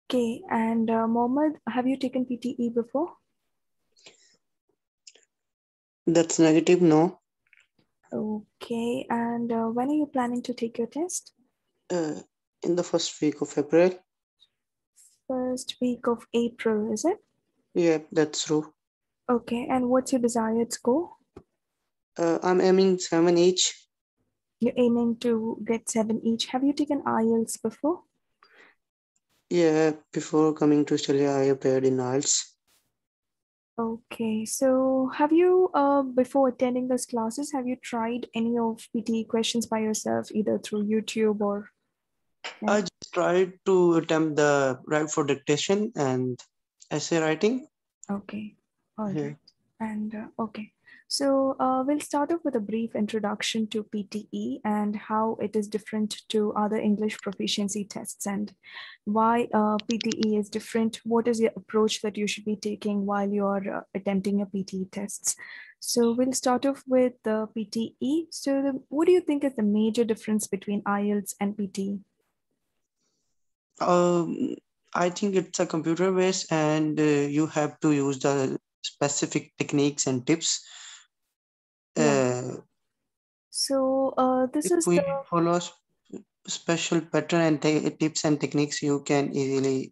Okay, and Mohammed, have you taken PTE before? That's negative, no. Okay, and when are you planning to take your test? In the first week of April. First week of April, is it? Yeah, that's true. Okay, and what's your desired score? I'm aiming 7 each. You're aiming to get 7 each. Have you taken Ielts before? Yeah, before coming to Australia, I appeared in Ielts. Okay, so have you, before attending those classes, have you tried any of PTE questions by yourself, either through YouTube or? I just tried to attempt the write for dictation and essay writing. Okay, all Yeah. right. And okay, so we'll start off with a brief introduction to PTE and how it is different to other English proficiency tests and why PTE is different. What is your approach that you should be taking while you're attempting your PTE tests? So we'll start off with the PTE. So what do you think is the major difference between IELTS and PTE? I think it's a computer based and you have to use the specific techniques and tips. Yeah. So this If is we the follow special pattern and tips and techniques, you can easily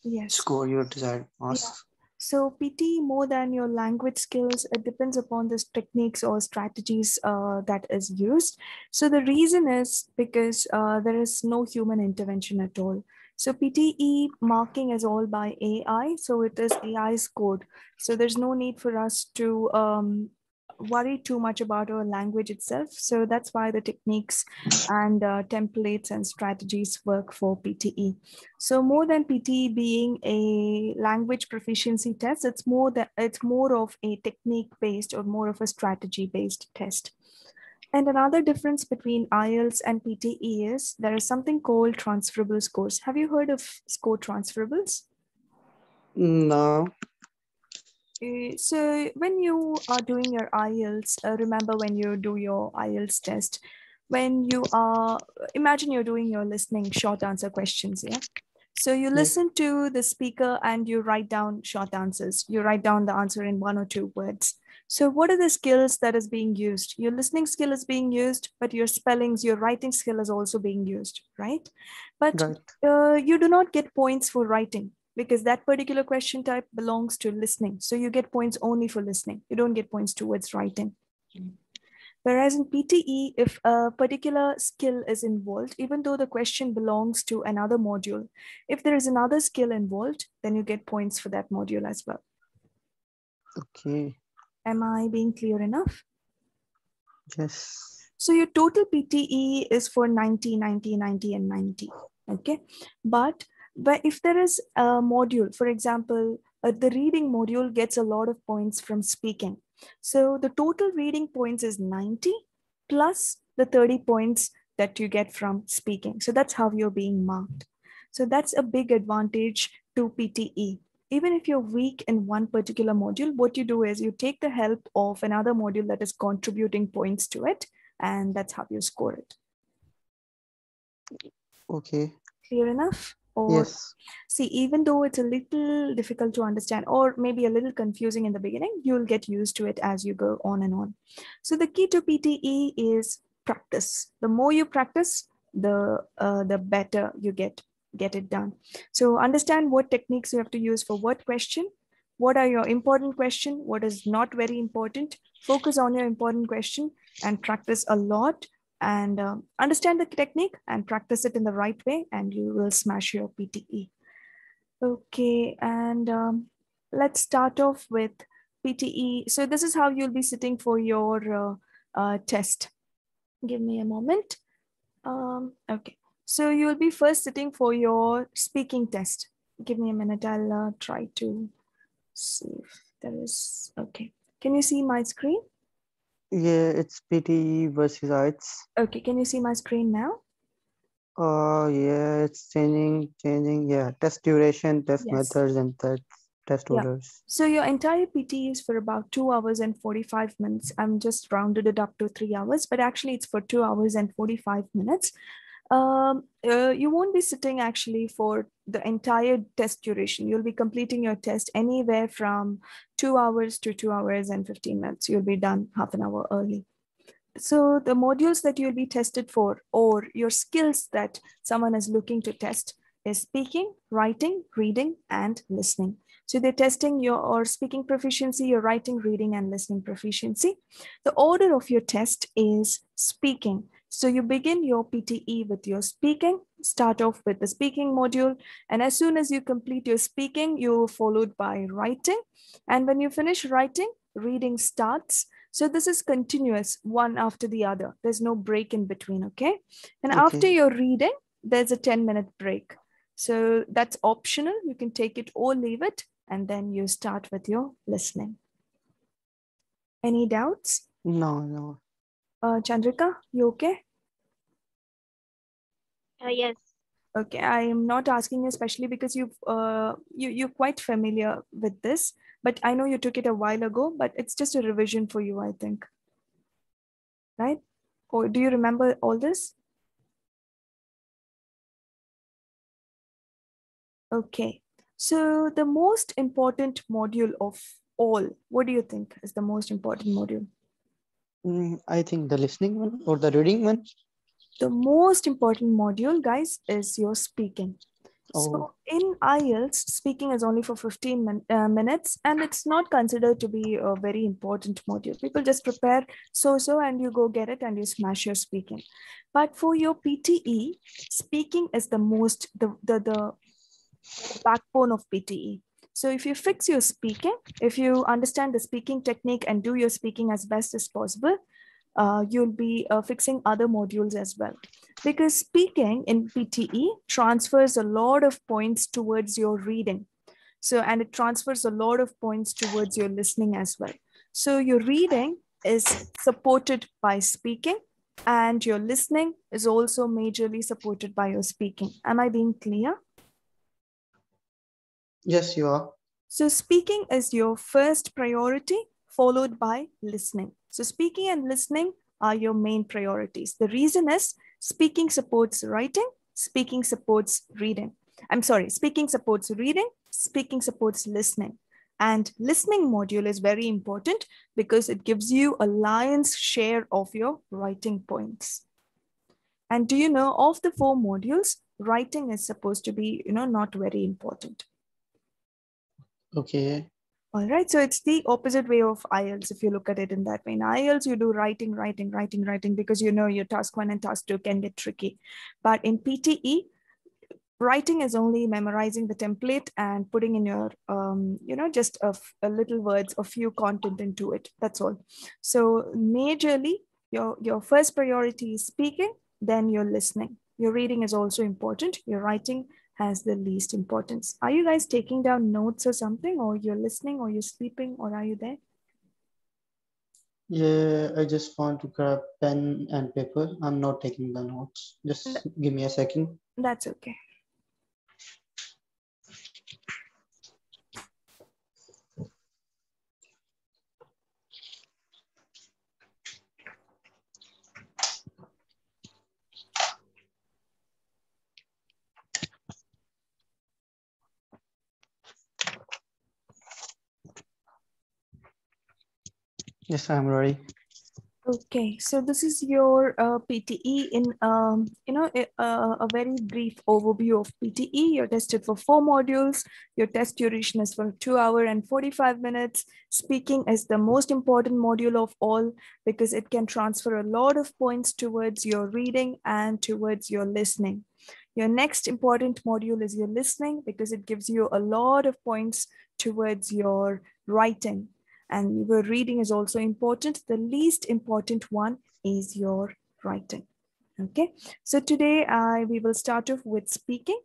yes. score your desired Yeah. marks. So PT, more than your language skills, it depends upon the techniques or strategies that is used. So the reason is because there is no human intervention at all. So PTE marking is all by AI. So it is AI scored. So there's no need for us to worry too much about our language itself. So that's why the techniques and templates and strategies work for PTE. So more than PTE being a language proficiency test, it's more of a technique based or more of a strategy based test. And another difference between IELTS and PTE is there is something called transferable scores. Have you heard of score transferables? No. So when you are doing your IELTS, remember when you do your IELTS test, when you are, imagine you're doing your listening short answer questions, yeah? So you Yeah. listen to the speaker and you write down short answers. You write down the answer in 1 or 2 words. So what are the skills that is being used? Your listening skill is being used, but your spellings, your writing skill is also being used, right? But Right. you do not get points for writing because that particular question type belongs to listening. So you get points only for listening. You don't get points towards writing. Whereas in PTE, if a particular skill is involved, even though the question belongs to another module, if there is another skill involved, then you get points for that module as well. Okay. Am I being clear enough? Yes. So your total PTE is for 90, 90, 90, and 90. Okay. But if there is a module, for example, the reading module gets a lot of points from speaking. So the total reading points is 90 plus the 30 points that you get from speaking. So that's how you're being marked. So that's a big advantage to PTE. Even if you're weak in one particular module, what you do is you take the help of another module that is contributing points to it, and that's how you score it. Okay. Clear enough? Or Yes. see, even though it's a little difficult to understand or maybe a little confusing in the beginning, you'll get used to it as you go on and on. So the key to PTE is practice. The more you practice, the better you get it done. So understand what techniques you have to use for what question, what are your important question, what is not very important. Focus on your important question and practice a lot and understand the technique and practice it in the right way, and you will smash your PTE. Okay, and let's start off with PTE. So this is how you'll be sitting for your test. Give me a moment. Okay, so you'll be first sitting for your speaking test. Give me a minute. I'll try to see if there is, okay. Can you see my screen? Yeah, it's PTE versus Ielts. Okay, can you see my screen now? Yeah, it's changing. Yeah, test duration, test Yes. methods, and test Yeah. orders. So your entire PT is for about 2 hours and 45 minutes. I'm just rounded it up to 3 hours, but actually it's for 2 hours and 45 minutes. You won't be sitting actually for the entire test duration. You'll be completing your test anywhere from 2 hours to 2 hours and 15 minutes. You'll be done half an hour early. So the modules that you'll be tested for, or your skills that someone is looking to test, is speaking, writing, reading, and listening. So they're testing your speaking proficiency, your writing, reading, and listening proficiency. The order of your test is speaking. So you begin your PTE with your speaking, start off with the speaking module, and as soon as you complete your speaking, you're followed by writing. And when you finish writing, reading starts. So this is continuous, one after the other. There's no break in between, okay? And after Okay. your reading, there's a 10-minute break. So that's optional. You can take it or leave it, and then you start with your listening. Any doubts? No. Chandrika, you okay? Yes. Okay, I am not asking you especially because you're quite familiar with this, but I know you took it a while ago, but it's just a revision for you, I think. Right? Or do you remember all this? Okay, so the most important module of all, what do you think is the most important module? I think the listening one or the reading one. The most important module, guys, is your speaking. Oh, So in Ielts, speaking is only for 15 minutes, and it's not considered to be a very important module. People just prepare so and you go get it and you smash your speaking. But for your PTE, speaking is the most, the backbone of PTE. So if you fix your speaking, if you understand the speaking technique and do your speaking as best as possible, you'll be fixing other modules as well. Because speaking in PTE transfers a lot of points towards your reading. So, and it transfers a lot of points towards your listening as well. So your reading is supported by speaking, and your listening is also majorly supported by your speaking. Am I being clear? yes, you are. So speaking is your first priority, followed by listening. So speaking and listening are your main priorities. The reason is speaking supports writing, speaking supports reading. I'm sorry, speaking supports reading, speaking supports listening. And listening module is very important because it gives you a lion's share of your writing points. And do you know, of the 4 modules, writing is supposed to be, not very important. Okay. All right, so it's the opposite way of IELTS if you look at it in that way. In IELTS, you do writing because your task 1 and task 2 can get tricky. But in PTE, writing is only memorizing the template and putting in your, just a little words, a few content into it. That's all. So majorly, your first priority is speaking, then you're listening. Your reading is also important. Your writing has the least importance. Are you guys taking down notes or something, or you're listening, or you're sleeping, or are you there? Yeah, I just want to grab pen and paper. I'm not taking the notes. Just give me a second. That's okay. Yes, I'm ready. Okay, so this is your PTE in a very brief overview of PTE. You're tested for 4 modules. Your test duration is for 2 hours and 45 minutes. Speaking is the most important module of all because it can transfer a lot of points towards your reading and towards your listening. Your next important module is your listening because it gives you a lot of points towards your writing. And your reading is also important. The least important one is your writing. Okay, so today we will start off with speaking,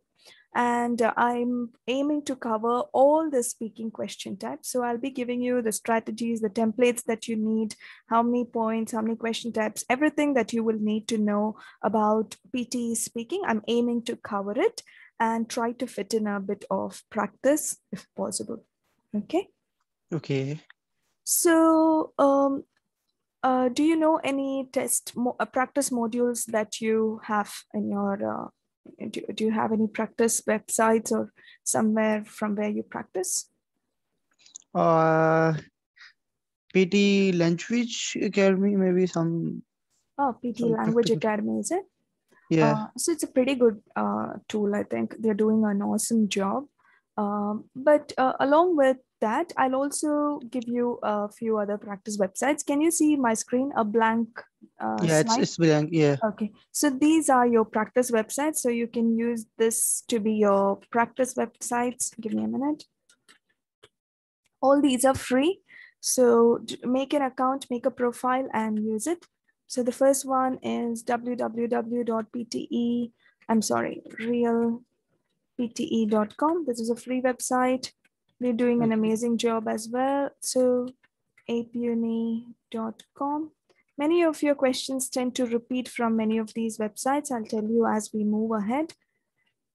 and I'm aiming to cover all the speaking question types. So I'll be giving you the strategies, the templates that you need, how many points, how many question types, everything that you will need to know about PTE speaking. I'm aiming to cover it and try to fit in a bit of practice if possible. Okay. Okay. So Do you know any practice modules that you have in your, do you have any practice websites or somewhere from where you practice? PT Language Academy, maybe some. Oh, PT Language practice. Academy, is it? Yeah. So it's a pretty good tool. I think they're doing an awesome job. But along with that, I'll also give you a few other practice websites. Can you see my screen, a blank Yeah, slide? it's blank. Yeah. Okay, so these are your practice websites. So you can use this to be your practice websites. Give me a minute. All these are free. So make an account, make a profile and use it. So the first one is www.pte, I'm sorry, realpte.com. This is a free website. They're doing an amazing job as well. So apuni.com. Many of your questions tend to repeat from many of these websites. I'll tell you as we move ahead.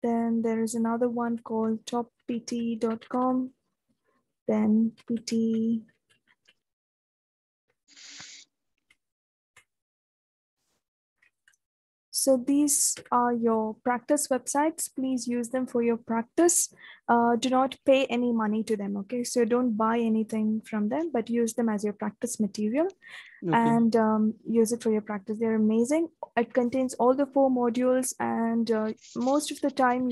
Then there is another one called toppte.com. Then PT. So these are your practice websites. Please use them for your practice. Do not pay any money to them, okay? So don't buy anything from them, but use them as your practice material. Okay. And use it for your practice. They're amazing. It contains all the 4 modules, and most of the time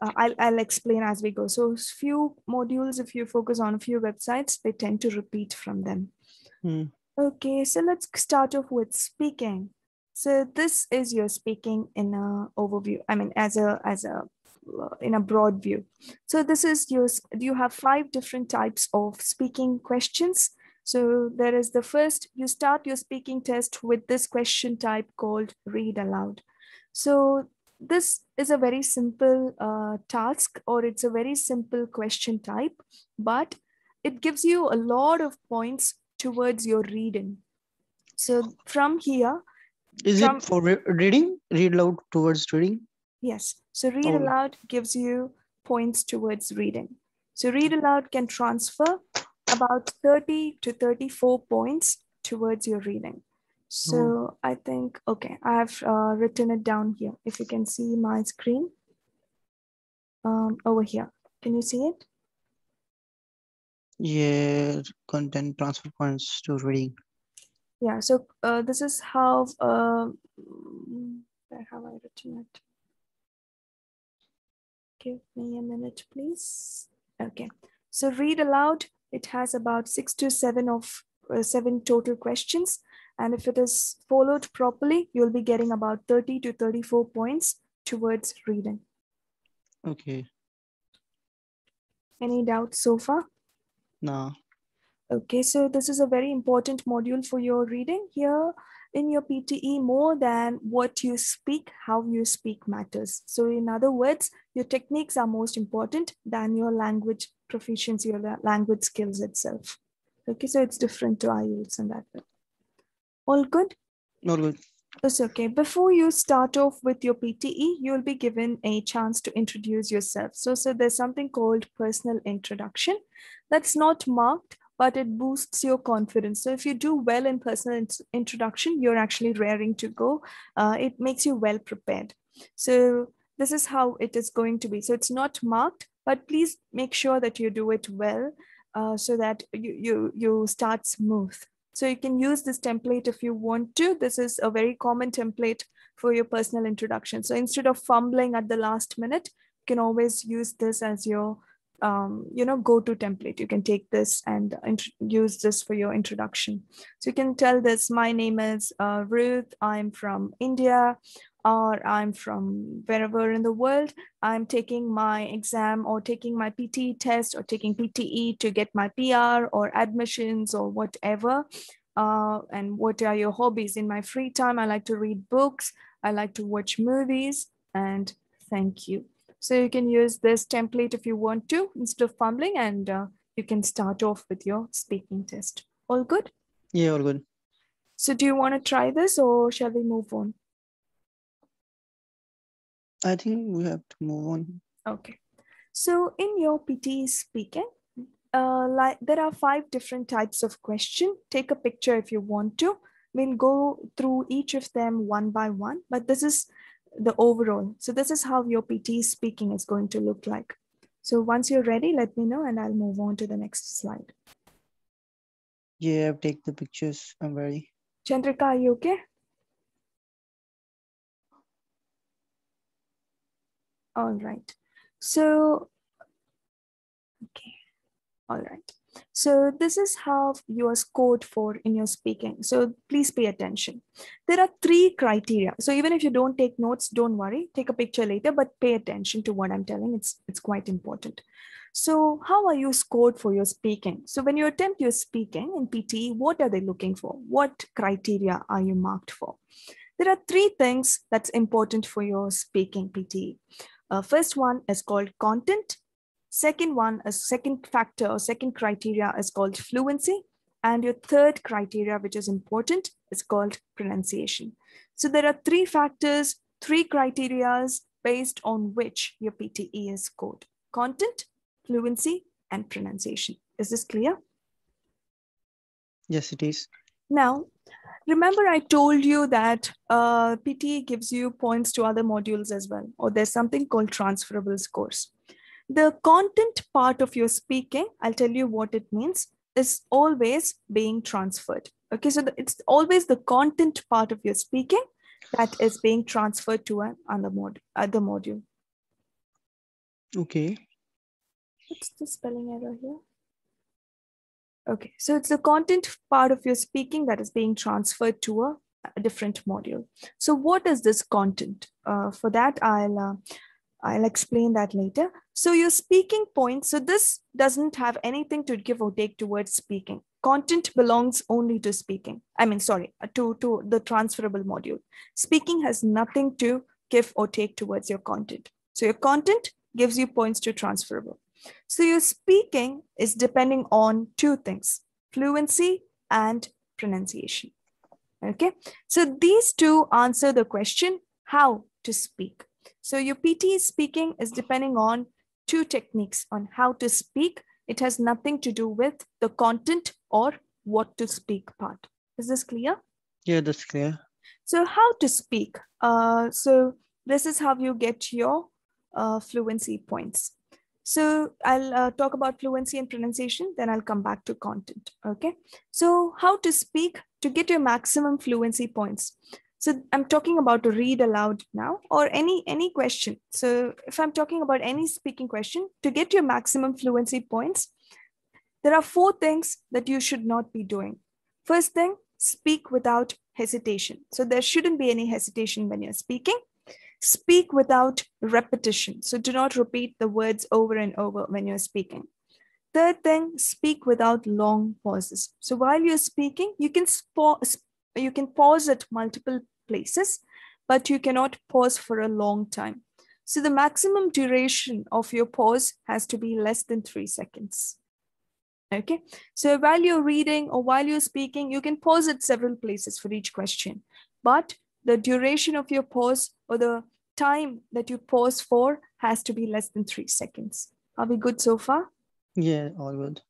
I'll explain as we go. So few modules, if you focus on a few websites, they tend to repeat from them. Okay, so let's start off with speaking. So this is your speaking in a overview. I mean, in a broad view. So this is you have 5 different types of speaking questions. So there is the first, you start your speaking test with this question type called read aloud. So this is a very simple task, or it's a very simple question type, but it gives you a lot of points towards your reading. So from here, is it for reading? Read aloud towards reading? Yes. So read aloud gives you points towards reading. So read aloud can transfer about 30 to 34 points towards your reading. So I think, okay, I have written it down here. If you can see my screen over here, can you see it? Yeah, content transfer points to reading. Yeah, so this is how, where have I written it? Give me a minute, please. Okay, so read aloud, it has about 6 to 7 total questions. And if it is followed properly, you'll be getting about 30 to 34 points towards reading. Okay. Any doubts so far? No. Okay, so this is a very important module for your reading. Here in your PTE, more than what you speak, how you speak matters. So in other words, your techniques are most important than your language proficiency or language skills itself. Okay, so it's different to Ielts in that way. All good? All good. It's okay. Before you start off with your PTE, you'll be given a chance to introduce yourself. So there's something called personal introduction. That's not marked, but it boosts your confidence. So if you do well in personal introduction, you're actually raring to go. It makes you well prepared. So this is how it is going to be. So it's not marked, but please make sure that you do it well so that you start smooth. So you can use this template if you want to. This is a very common template for your personal introduction. So instead of fumbling at the last minute, you can always use this as your go-to template. You can take this and use this for your introduction. So you can tell this, my name is Ruth, I'm from India, or I'm from wherever in the world. I'm taking my exam or taking my PTE test or taking PTE to get my PR or admissions or whatever. And what are your hobbies? In my free time, I like to read books, I like to watch movies, and thank you. So you can use this template if you want to instead of fumbling, and you can start off with your speaking test. All good? Yeah, all good. So do you want to try this or shall we move on? I think we have to move on. Okay. So in your PTE speaking, like there are 5 different types of question. Take a picture if you want to. We'll go through each of them one by one, but this is the overall. So this is how your PTE speaking is going to look like. So once you're ready, let me know and I'll move on to the next slide. Yeah, I've taken the pictures. I'm ready. Chandrika, are you okay? All right. So, okay. All right. So this is how you are scored for in your speaking. So please pay attention. There are 3 criteria. So even if you don't take notes, don't worry. Take a picture later, but pay attention to what I'm telling. It's quite important. So how are you scored for your speaking? So when you attempt your speaking in PTE, what are they looking for? What criteria are you marked for? There are 3 things that's important for your speaking PTE. First one is called content. Second one, a second factor or second criteria is called fluency. And your third criteria, which is important, is called pronunciation. So there are 3 factors, 3 criterias based on which your PTE is scored: content, fluency, and pronunciation. Is this clear? Yes, it is. Now, remember I told you that PTE gives you points to other modules as well, or there's something called transferable scores. The content part of your speaking, I'll tell you what it means, is always being transferred. Okay, so it's always the content part of your speaking that is being transferred to another module. Okay. What's the spelling error here? Okay, so it's the content part of your speaking that is being transferred to a different module. So what is this content? For that, I'll explain that later. So your speaking points, so this doesn't have anything to give or take towards speaking. Content belongs only to speaking. To the transferable module. Speaking has nothing to give or take towards your content. So your content gives you points to transferable. So your speaking is depending on 2 things: fluency and pronunciation. Okay, so these 2 answer the question how to speak. So your PTE speaking is depending on 2 techniques on how to speak. It has nothing to do with the content or what to speak part. Is this clear? Yeah, that's clear. So how to speak? So this is how you get your fluency points. So I'll talk about fluency and pronunciation, then I'll come back to content. Okay. So how to speak to get your maximum fluency points. So I'm talking about to read aloud now, or any question. So if I'm talking about any speaking question, to get your maximum fluency points, there are 4 things that you should not be doing. First thing, speak without hesitation. So there shouldn't be any hesitation when you're speaking. Speak without repetition. So do not repeat the words over and over when you're speaking. Third thing, speak without long pauses. So while you're speaking, you can pause at multiple places, but you cannot pause for a long time. So the maximum duration of your pause has to be less than 3 seconds. Okay, so while you're reading or while you're speaking, you can pause at several places for each question, but the duration of your pause or the time that you pause for has to be less than 3 seconds. Are we good so far? Yeah, all good.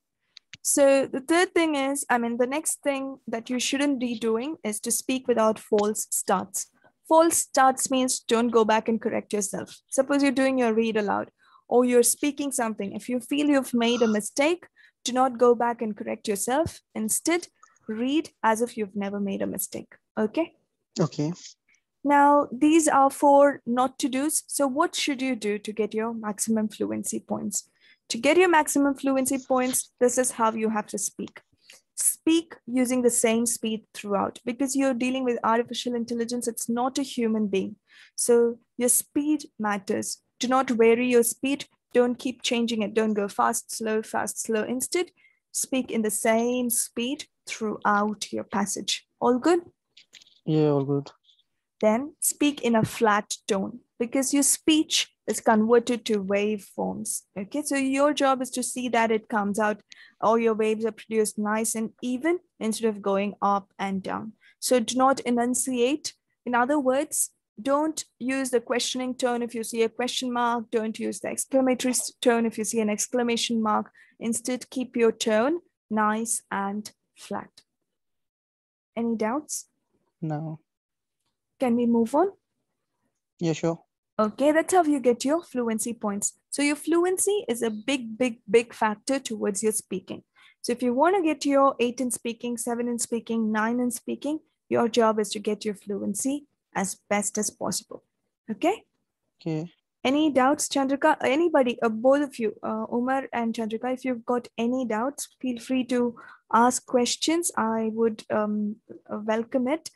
So the third thing is, the next thing that you shouldn't be doing is to speak without false starts. False starts means don't go back and correct yourself. Suppose you're doing your read aloud or you're speaking something. If you feel you've made a mistake, do not go back and correct yourself. Instead, read as if you've never made a mistake. Okay? Okay. Now, these are 4 not to do's. So what should you do to get your maximum fluency points? To get your maximum fluency points, this is how you have to speak. Speak using the same speed throughout, because you're dealing with artificial intelligence. It's not a human being. So your speed matters. Do not vary your speed. Don't keep changing it. Don't go fast, slow, fast, slow. Instead, speak in the same speed throughout your passage. All good? Yeah, all good. Then speak in a flat tone, because your speech is converted to waveforms. Okay, so your job is to see that it comes out, all your waves are produced nice and even instead of going up and down. So do not enunciate. In other words, Don't use the questioning tone if you see a question mark. Don't use the exclamatory tone if you see an exclamation mark. Instead, keep your tone nice and flat. Any doubts? No. Can we move on? Yeah, sure. Okay, that's how you get your fluency points. So your fluency is a big factor towards your speaking. So if you want to get your 8 in speaking, 7 in speaking, 9 in speaking, your job is to get your fluency as best as possible. Okay? Okay. Any doubts, Chandrika? Anybody, both of you, Umar and Chandrika, if you've got any doubts, feel free to ask questions. I would welcome it.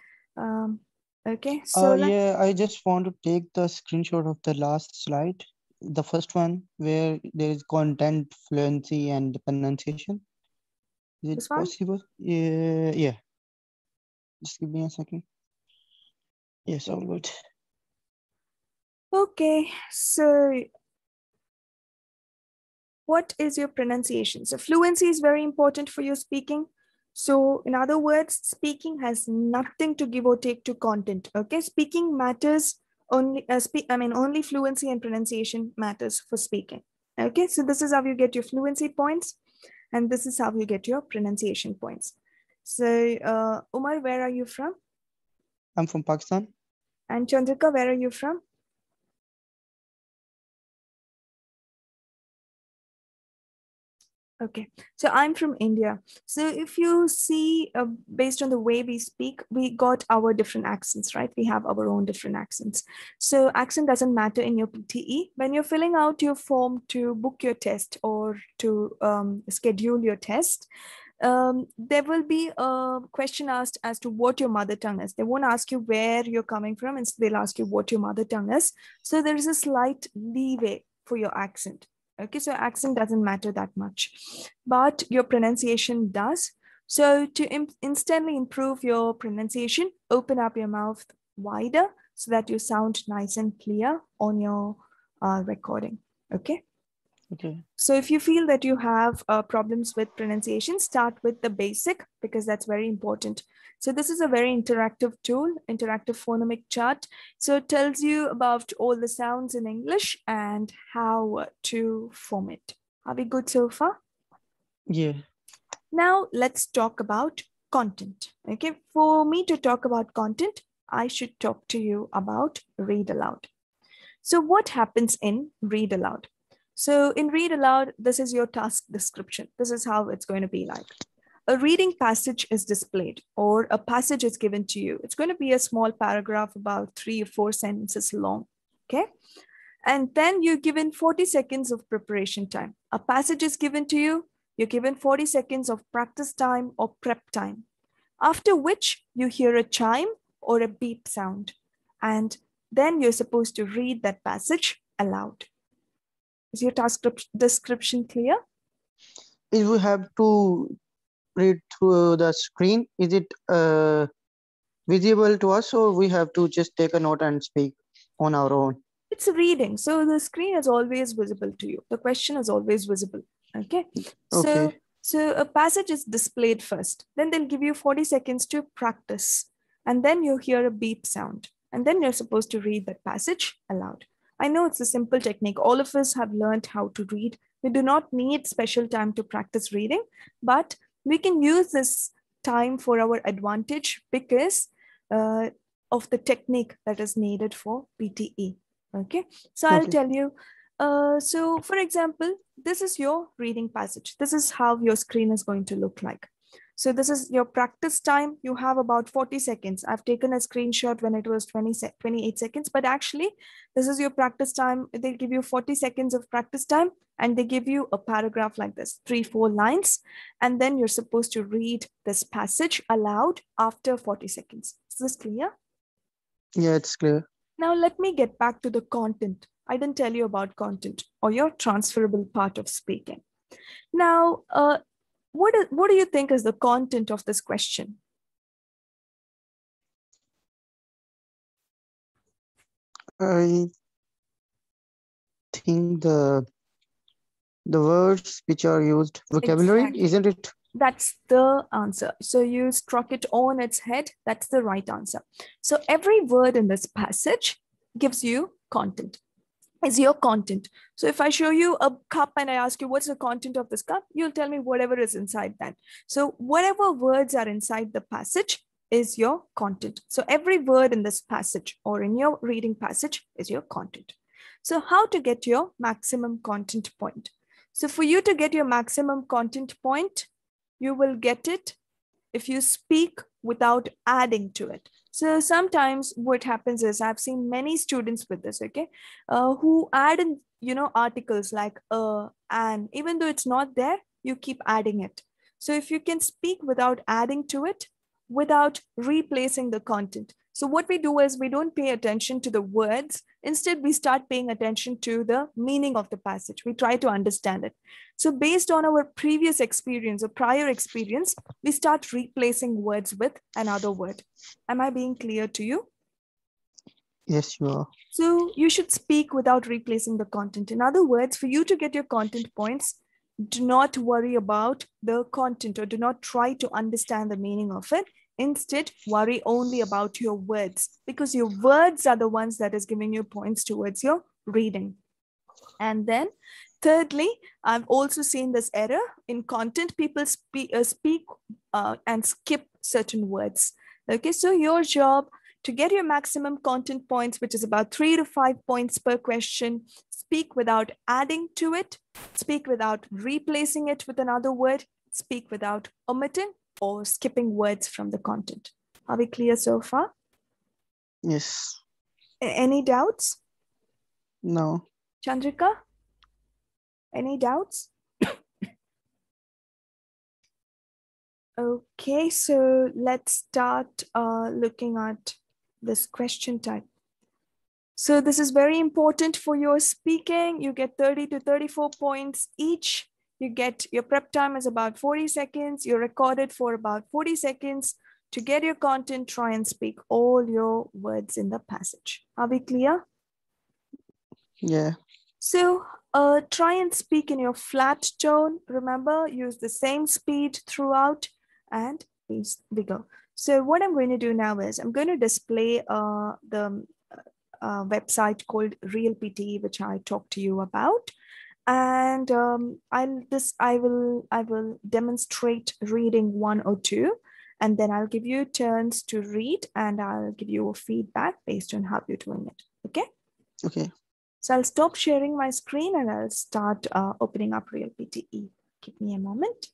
Okay, so Yeah, I just want to take the screenshot of the last slide, the first one where there is content, fluency, and pronunciation. Is it this one? possible? Yeah, yeah. Just give me a second. Yes, all good. Okay, so what is your pronunciation? So fluency is very important for your speaking. So in other words, speaking has nothing to give or take to content. Okay, speaking matters only. Only fluency and pronunciation matters for speaking. Okay, so this is how you get your fluency points, and this is how you get your pronunciation points. So Umar, where are you from? I'm from Pakistan. And Chandrika, where are you from? Okay, so I'm from India. So if you see, based on the way we speak, we got our different accents, right? We have our own different accents. So accent doesn't matter in your PTE. When you're filling out your form to book your test or to schedule your test, there will be a question asked as to what your mother tongue is. They won't ask you where you're coming from, and they'll ask you what your mother tongue is. So there is a slight leeway for your accent. Okay, so accent doesn't matter that much, but your pronunciation does. So to instantly improve your pronunciation, open up your mouth wider so that you sound nice and clear on your recording. Okay. Okay. So if you feel that you have problems with pronunciation, start with the basic because that's very important. So this is a very interactive tool, interactive phonemic chart. So it tells you about all the sounds in English and how to form it. Are we good so far? Yeah. Now let's talk about content. Okay, for me to talk about content, I should talk to you about read aloud. So what happens in read aloud? So in read aloud, this is your task description. This is how it's going to be like. A reading passage is displayed or a passage is given to you. It's going to be a small paragraph about 3 or 4 sentences long. Okay. And then you're given 40 seconds of preparation time. A passage is given to you. You're given 40 seconds of practice time or prep time. After which you hear a chime or a beep sound. And then you're supposed to read that passage aloud. Is your task description clear? If we have to read through the screen, is it visible to us, or we have to just take a note and speak on our own? It's reading. So the screen is always visible to you. The question is always visible. Okay. Okay. So a passage is displayed first. Then they'll give you 40 seconds to practice. And then you hear a beep sound. And then you're supposed to read that passage aloud. I know it's a simple technique. All of us have learned how to read. We do not need special time to practice reading, but we can use this time for our advantage because of the technique that is needed for PTE. Okay, so I'll tell you. So for example, this is your reading passage. This is how your screen is going to look like. So this is your practice time. You have about 40 seconds. I've taken a screenshot when it was 28 seconds, but actually this is your practice time. They give you 40 seconds of practice time and they give you a paragraph like this, 3-4 lines. And then you're supposed to read this passage aloud after 40 seconds. Is this clear? Yeah, it's clear. Now let me get back to the content. I didn't tell you about content or your transferable part of speaking. Now, what do you think is the content of this question? I think the words which are used, vocabulary, Exactly. isn't it? That's the answer. So you struck it on its head. That's the right answer. So every word in this passage gives you content, is your content. So if I show you a cup and I ask you what's the content of this cup, you'll tell me whatever is inside that. So whatever words are inside the passage is your content. So every word in this passage or in your reading passage is your content. So how to get your maximum content point? So for you to get your maximum content point, you will get it if you speak without adding to it. So sometimes what happens is I've seen many students with this, okay, who add in, articles like and, even though it's not there, you keep adding it. So if you can speak without adding to it, without replacing the content. So what we do is we don't pay attention to the words. Instead, we start paying attention to the meaning of the passage. We try to understand it. So based on our previous experience or prior experience, we start replacing words with another word. Am I being clear to you? Yes, you are. So you should speak without replacing the content. In other words, for you to get your content points, do not worry about the content or do not try to understand the meaning of it. Instead, worry only about your words, because your words are the ones that is giving you points towards your reading. And then thirdly, I've also seen this error in content. People speak and skip certain words. Okay, so your job to get your maximum content points, which is about 3 to 5 points per question, speak without adding to it, speak without replacing it with another word, speak without omitting or skipping words from the content. Are we clear so far? Yes. Any doubts? No. Chandrika? Any doubts? Okay, so let's start looking at this question type. So this is very important for your speaking. You get 30 to 34 points each. You get your prep time is about 40 seconds. You're recorded for about 40 seconds. To get your content, try and speak all your words in the passage. Are we clear? Yeah. So try and speak in your flat tone. Remember, use the same speed throughout and we go. So what I'm going to do now is I'm going to display the website called Real PTE, which I talked to you about. And I will demonstrate reading 1 or 2, and then I'll give you turns to read and I'll give you a feedback based on how you're doing it. Okay? Okay. So I'll stop sharing my screen and I'll start opening up Real PTE. Give me a moment.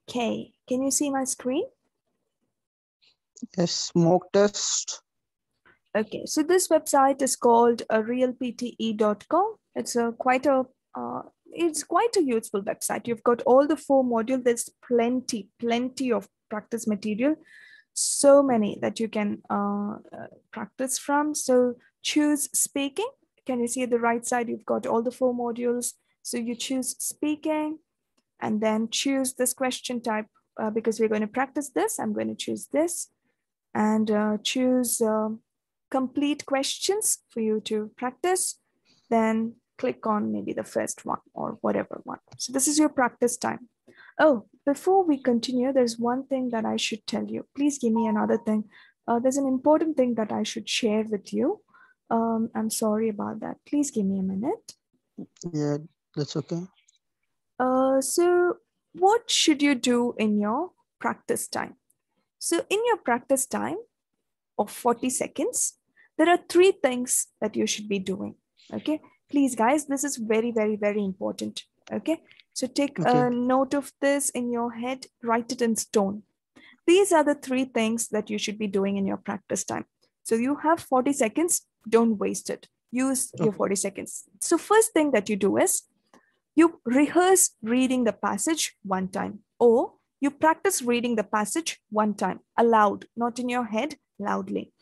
Okay, can you see my screen? Yes, mock test. Okay, so this website is called realpte.com. It's quite a useful website. You've got all the 4 modules. There's plenty of practice material, so many that you can practice from. So choose speaking. Can you see at the right side? You've got all the 4 modules. So you choose speaking and then choose this question type because we're going to practice this. I'm going to choose this and choose complete questions for you to practice. Then click on maybe the first one or whatever one. So this is your practice time. Oh, before we continue, there's one thing that I should tell you. Please give me another thing. There's an important thing that I should share with you. I'm sorry about that. Please give me a minute. Yeah, that's okay. So what should you do in your practice time? So in your practice time of 40 seconds, there are 3 things that you should be doing. Okay, please guys, this is very, very, very important. Okay, so take a note of this in your head, write it in stone. These are the 3 things that you should be doing in your practice time. So you have 40 seconds, don't waste it. Use your 40 seconds. So first thing that you do is you rehearse reading the passage 1 time, or you practice reading the passage 1 time aloud, not in your head, loudly.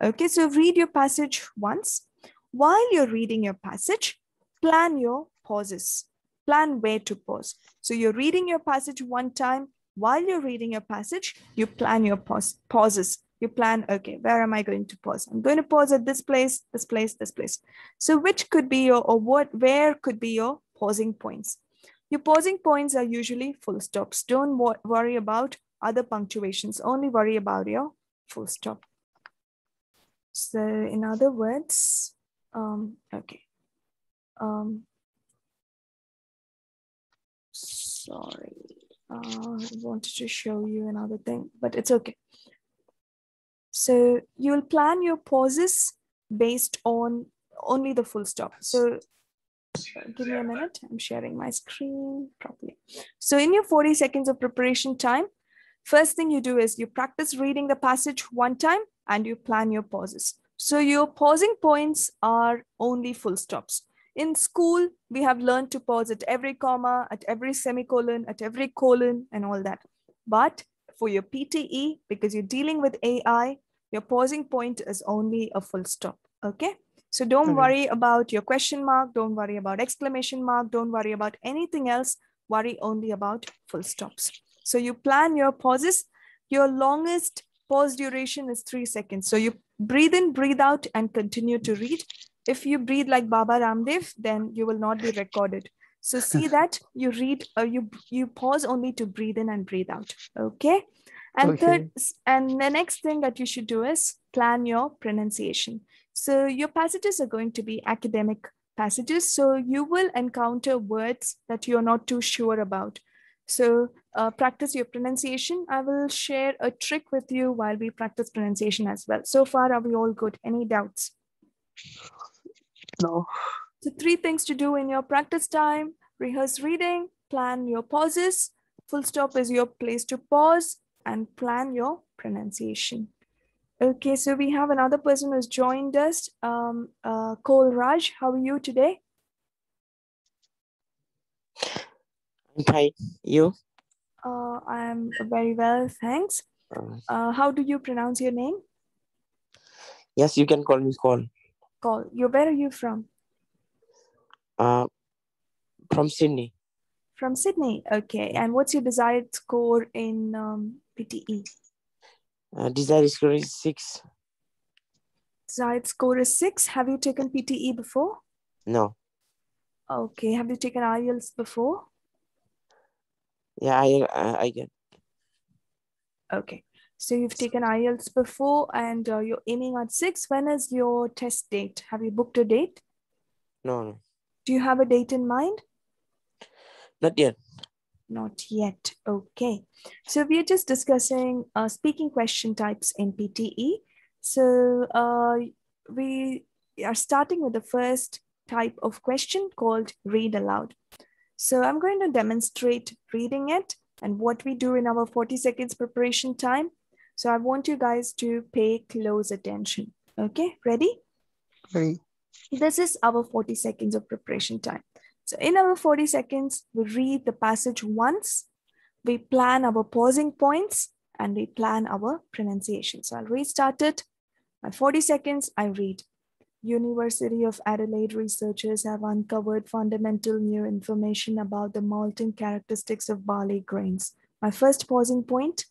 Okay, so read your passage once. While you're reading your passage, plan your pauses. Plan where to pause. So you're reading your passage one time. While you're reading your passage, you plan your pauses. You plan, okay, where am I going to pause? I'm going to pause at this place, this place, this place. So which could be your, or what, where could be your pausing points? Your pausing points are usually full stops. Don't worry about other punctuations. Only worry about your full stop. So in other words, okay. Sorry, I wanted to show you another thing, but it's okay. So you'll plan your pauses based on only the full stop. So give me a minute. I'm sharing my screen properly. So in your 40 seconds of preparation time, first thing you do is you practice reading the passage one time and you plan your pauses. So your pausing points are only full stops. In school, we have learned to pause at every comma, at every semicolon, at every colon, and all that. But for your PTE, because you're dealing with AI, your pausing point is only a full stop, okay? So don't worry about your question mark, don't worry about exclamation mark, don't worry about anything else, worry only about full stops. So you plan your pauses. Your longest pause duration is 3 seconds. So you breathe in, breathe out, and continue to read. If you breathe like Baba Ramdev, then you will not be recorded. So see that you read, you pause only to breathe in and breathe out. Okay. And third, and the next thing that you should do is plan your pronunciation. So your passages are going to be academic passages. So you will encounter words that you're not too sure about. So practice your pronunciation. I will share a trick with you while we practice pronunciation as well. So far, are we all good? Any doubts? No. So 3 things to do in your practice time: rehearse reading, plan your pauses, full stop is your place to pause, and plan your pronunciation. Okay, so we have another person who's joined us, Cole Raj. How are you today? I'm fine. You? I'm very well, thanks. How do you pronounce your name? Yes, you can call me Cole. Cole. Where are you from? From Sydney. From Sydney. Okay. And what's your desired score in PTE? Desired score is 6. Desired score is 6. Have you taken PTE before? No. Okay. Have you taken Ielts before? Yeah, I get. Okay. So you've taken Ielts before and you're aiming at 6. When is your test date? Have you booked a date? No. Do you have a date in mind? Not yet. Not yet. Okay. So we are just discussing speaking question types in PTE. So we are starting with the first type of question called read aloud. So I'm going to demonstrate reading it and what we do in our 40 seconds preparation time. So I want you guys to pay close attention. Okay, ready? Ready. This is our 40 seconds of preparation time. So in our 40 seconds, we read the passage once, we plan our pausing points, and we plan our pronunciation. So I'll restart it. My 40 seconds, I read. University of Adelaide researchers have uncovered fundamental new information about the malting characteristics of barley grains. My first pausing point,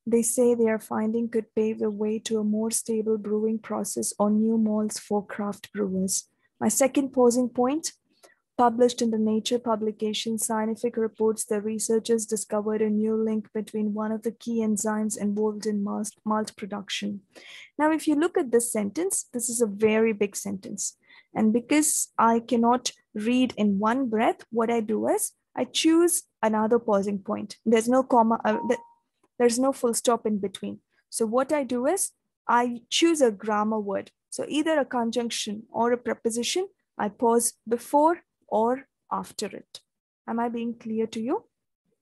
they say their finding could pave the way to a more stable brewing process or new malts for craft brewers. My second pausing point, published in the Nature publication Scientific Reports, the researchers discovered a new link between one of the key enzymes involved in malt production. Now, if you look at this sentence, this is a very big sentence. And because I cannot read in one breath, what I do is I choose another pausing point. There's no comma, there's no full stop in between. So what I do is I choose a grammar word. So either a conjunction or a preposition, I pause before or after it. Am I being clear to you?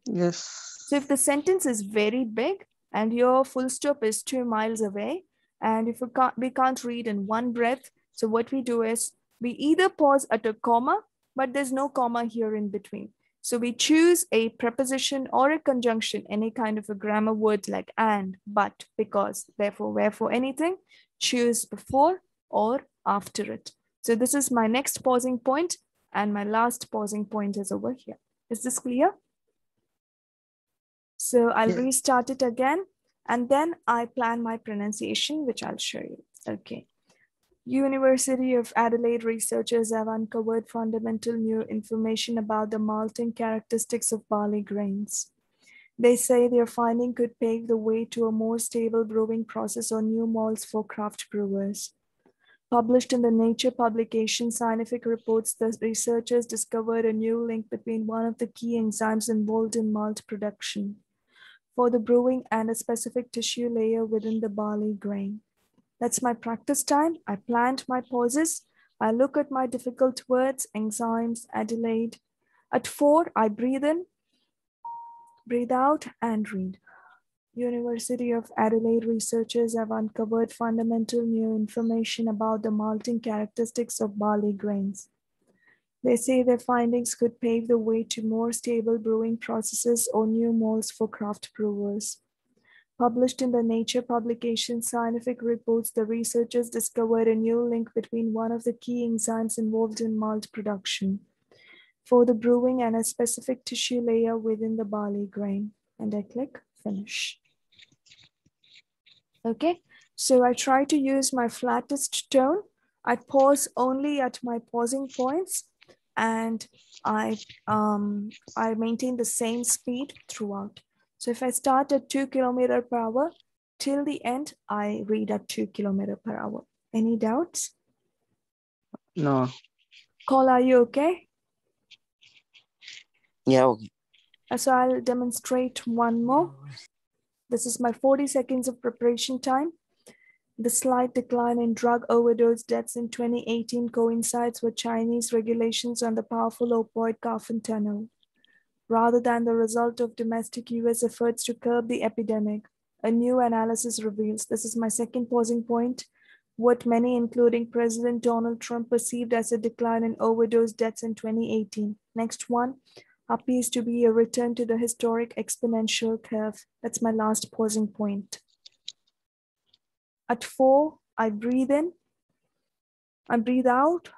Yes. So if the sentence is very big and your full stop is 2 miles away, and if we can't read in one breath, so what we do is we either pause at a comma, but there's no comma here in between. So we choose a preposition or a conjunction, any kind of a grammar word like and, but, because, therefore, wherefore, anything, choose before or after it. So this is my next pausing point. And my last pausing point is over here. Is this clear? So I'll restart it again, and then I plan my pronunciation, which I'll show you. Okay. University of Adelaide researchers have uncovered fundamental new information about the malting characteristics of barley grains. They say their finding could pave the way to a more stable brewing process or new malts for craft brewers. Published in the Nature publication Scientific Reports, the researchers discovered a new link between one of the key enzymes involved in malt production for the brewing and a specific tissue layer within the barley grain. That's my practice time. I planned my pauses. I look at my difficult words, enzymes, Adelaide. At 4, I breathe in, breathe out, and read. University of Adelaide researchers have uncovered fundamental new information about the malting characteristics of barley grains. They say their findings could pave the way to more stable brewing processes or new malts for craft brewers. Published in the Nature publication Scientific Reports, the researchers discovered a new link between one of the key enzymes involved in malt production for the brewing and a specific tissue layer within the barley grain. And I click finish. Okay, so I try to use my flattest tone. I pause only at my pausing points, and I maintain the same speed throughout. So if I start at 2 km per hour, till the end, I read at 2 km per hour. Any doubts? No. Call, are you okay? Yeah, okay. So I'll demonstrate one more. This is my 40 seconds of preparation time. The slight decline in drug overdose deaths in 2018 coincides with Chinese regulations on the powerful opioid carfentanil, rather than the result of domestic US efforts to curb the epidemic. A new analysis reveals, this is my second pausing point, what many, including President Donald Trump, perceived as a decline in overdose deaths in 2018. Next one appears to be a return to the historic exponential curve. That's my last pausing point. At 4, I breathe in, I breathe out.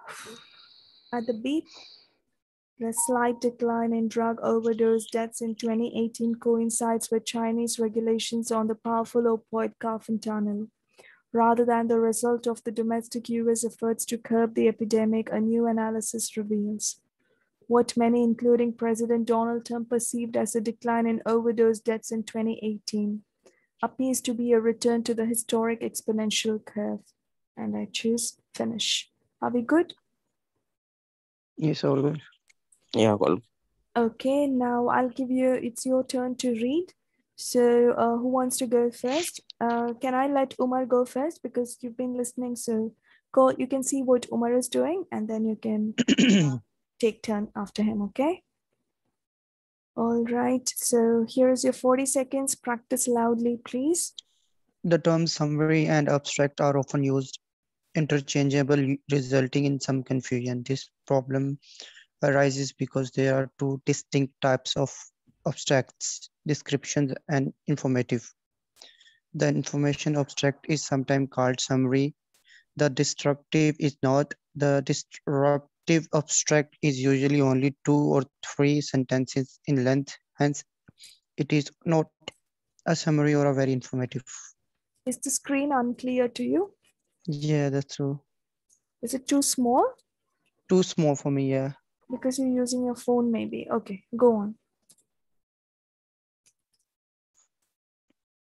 At the beep, the slight decline in drug overdose deaths in 2018 coincides with Chinese regulations on the powerful opioid carfentanil. Rather than the result of the domestic US efforts to curb the epidemic, a new analysis reveals what many, including President Donald Trump, perceived as a decline in overdose deaths in 2018 appears to be a return to the historic exponential curve. And I choose finish. Are we good? Yes, all good. Yeah, well. Okay, now I'll give you, it's your turn to read. So who wants to go first? Can I let Umar go first because you've been listening? So go, you can see what Umar is doing and then you can take turn after him, okay? All right, so here's your 40 seconds. Practice loudly, please. The terms summary and abstract are often used interchangeable, resulting in some confusion. This problem arises because there are two distinct types of abstracts, descriptions and informative. The information abstract is sometimes called summary. The descriptive is not. The descriptive abstract is usually only 2 or 3 sentences in length. Hence, it is not a summary or a very informative. Is the screen unclear to you? Yeah, that's true. Is it too small? Too small for me, yeah. Because you're using your phone maybe. Okay, go on.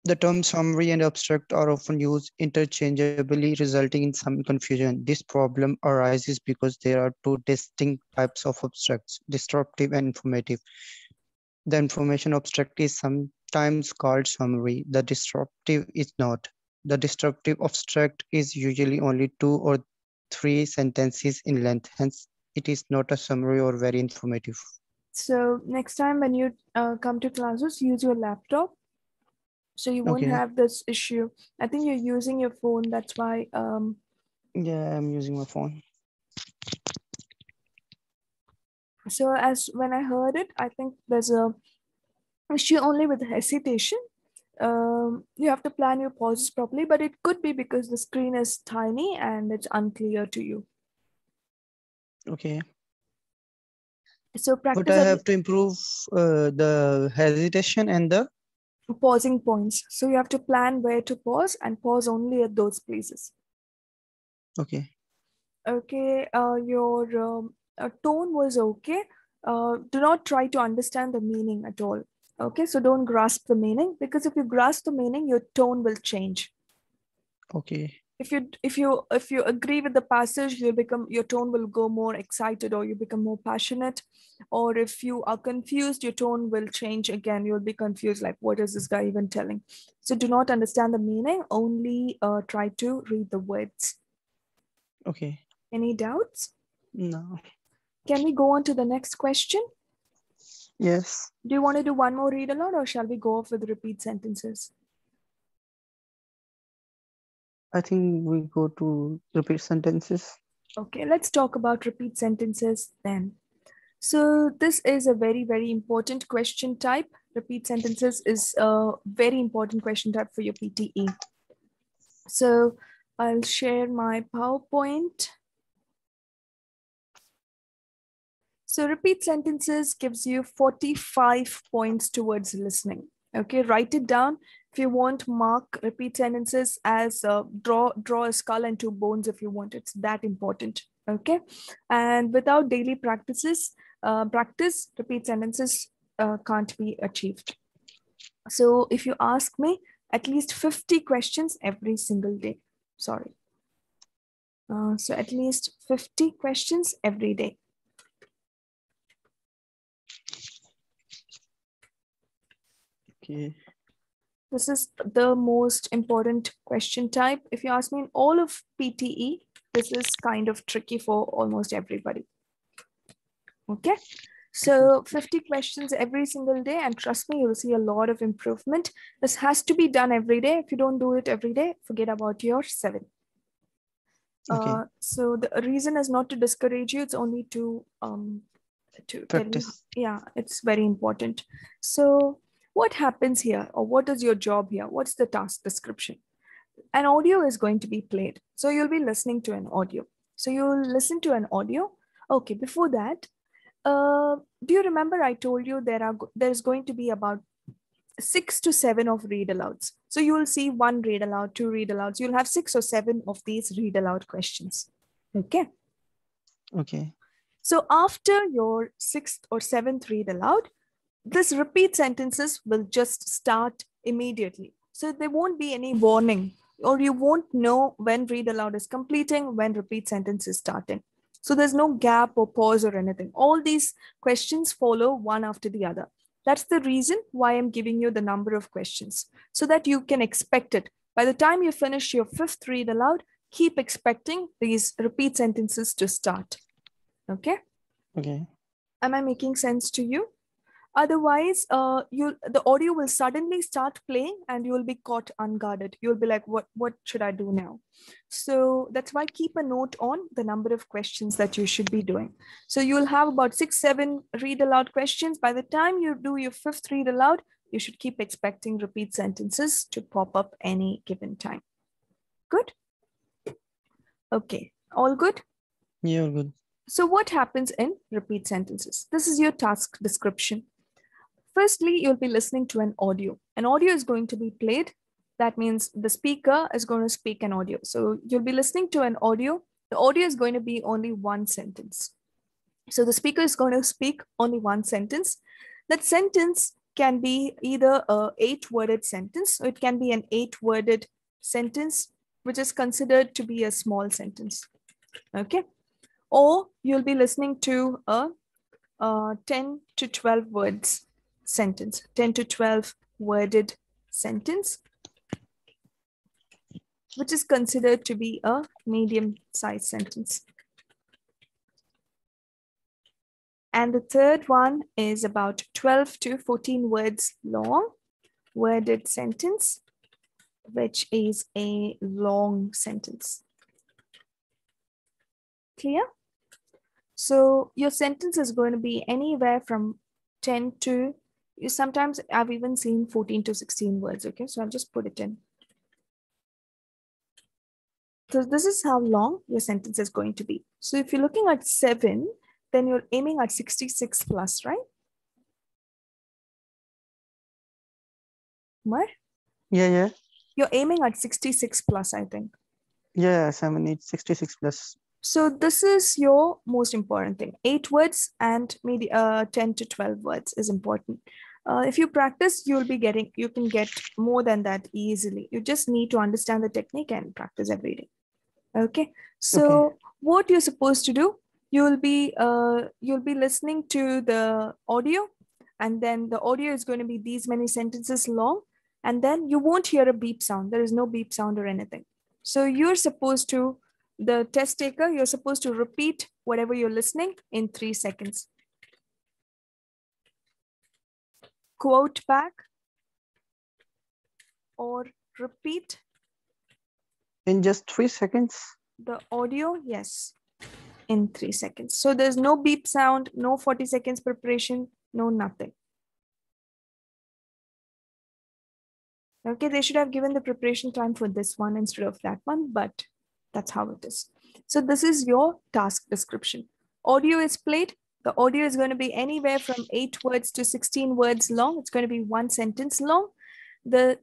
The terms summary and abstract are often used interchangeably, resulting in some confusion. This problem arises because there are two distinct types of abstracts, descriptive and informative. The information abstract is sometimes called summary. The descriptive is not. The descriptive abstract is usually only 2 or 3 sentences in length. Hence, it is not a summary or very informative. So next time when you come to classes, use your laptop. So you won't have this issue. I think you're using your phone. That's why. Yeah, I'm using my phone. So as when I heard it, I think there's a issue only with hesitation. You have to plan your pauses properly, but it could be because the screen is tiny and it's unclear to you. Okay. So But practice I at have to improve the hesitation and the pausing points. So you have to plan where to pause and pause only at those places. okay. Okay, your tone was okay. Do not try to understand the meaning at all. Okay, so don't grasp the meaning, because if you grasp the meaning, your tone will change. Okay. If you agree with the passage, your tone will go more excited, or you become more passionate. Or if you are confused, your tone will change again. You'll be confused, like, what is this guy even telling? So do not understand the meaning, only try to read the words. Okay. Any doubts? No. Can we go on to the next question? Yes. Do you want to do one more read aloud, or shall we go off with repeat sentences? I think we go to repeat sentences. Okay, let's talk about repeat sentences then. So this is a very, very important question type. Repeat sentences is a very important question type for your PTE. So I'll share my PowerPoint. So repeat sentences gives you 45 points towards listening. Okay, write it down. If you want, mark repeat sentences as draw a skull and two bones if you want. It's that important. Okay, and without daily practice, repeat sentences can't be achieved. So if you ask me, at least 50 questions every single day. Sorry. So at least 50 questions every day. Okay. This is the most important question type. If you ask me, in all of PTE, this is kind of tricky for almost everybody. Okay. So 50 questions every single day, and trust me, you'll see a lot of improvement. This has to be done every day. If you don't do it every day, forget about your 7. Okay. So the reason is not to discourage you, it's only to tell you, Practice. yeah, it's very important. So what happens here, or what is your job here? What's the task description? An audio is going to be played. So you'll be listening to an audio. So you'll listen to an audio. Okay, before that, do you remember I told you there's going to be about 6 to 7 of read alouds. So you will see 1 read aloud, 2 read alouds. You'll have 6 or 7 of these read aloud questions. Okay. Okay. So after your 6th or 7th read aloud, this repeat sentences will just start immediately. So there won't be any warning, or you won't know when read aloud is completing, when repeat sentence is starting. So there's no gap or pause or anything. All these questions follow one after the other. That's the reason why I'm giving you the number of questions, so that you can expect it. By the time you finish your 5th read aloud, keep expecting these repeat sentences to start. Okay? Okay. Am I making sense to you? Otherwise, the audio will suddenly start playing and you'll be caught unguarded. You'll be like, what should I do now? So that's why keep a note on the number of questions that you should be doing. So you'll have about 6, 7 read aloud questions. By the time you do your 5th read aloud, you should keep expecting repeat sentences to pop up any given time. Good? Okay, all good? You're good. So what happens in repeat sentences? This is your task description. Firstly, you'll be listening to an audio. An audio is going to be played. That means the speaker is going to speak an audio. So you'll be listening to an audio. The audio is going to be only one sentence. So the speaker is going to speak only one sentence. That sentence can be either a 8-worded sentence, or it can be an 8-worded sentence, which is considered to be a small sentence. Okay. Or you'll be listening to a 10 to 12 words sentence, 10 to 12 worded sentence, which is considered to be a medium-sized sentence. And the third one is about 12 to 14 words long, worded sentence, which is a long sentence. Clear? So your sentence is going to be anywhere from 10 to, sometimes I've even seen 14 to 16 words. Okay, so I'll just put it in. So this is how long your sentence is going to be. So if you're looking at 7, then you're aiming at 66 plus, right? Umar? Yeah. You're aiming at 66 plus, I think. Yeah, 66 plus. So this is your most important thing. 8 words and maybe 10 to 12 words is important. If you practice, you can get more than that easily. You just need to understand the technique and practice every day. Okay. So what you're supposed to do, you'll be listening to the audio, and then the audio is going to be these many sentences long, and then you won't hear a beep sound. There is no beep sound or anything. So the test taker, you're supposed to repeat whatever you're listening in 3 seconds. Quote back or repeat. In just 3 seconds? The audio, yes, in 3 seconds. So there's no beep sound, no 40 seconds preparation, no nothing. Okay, they should have given the preparation time for this one instead of that one, but that's how it is. So this is your task description. Audio is played. The audio is going to be anywhere from 8 words to 16 words long. It's going to be 1 sentence long. The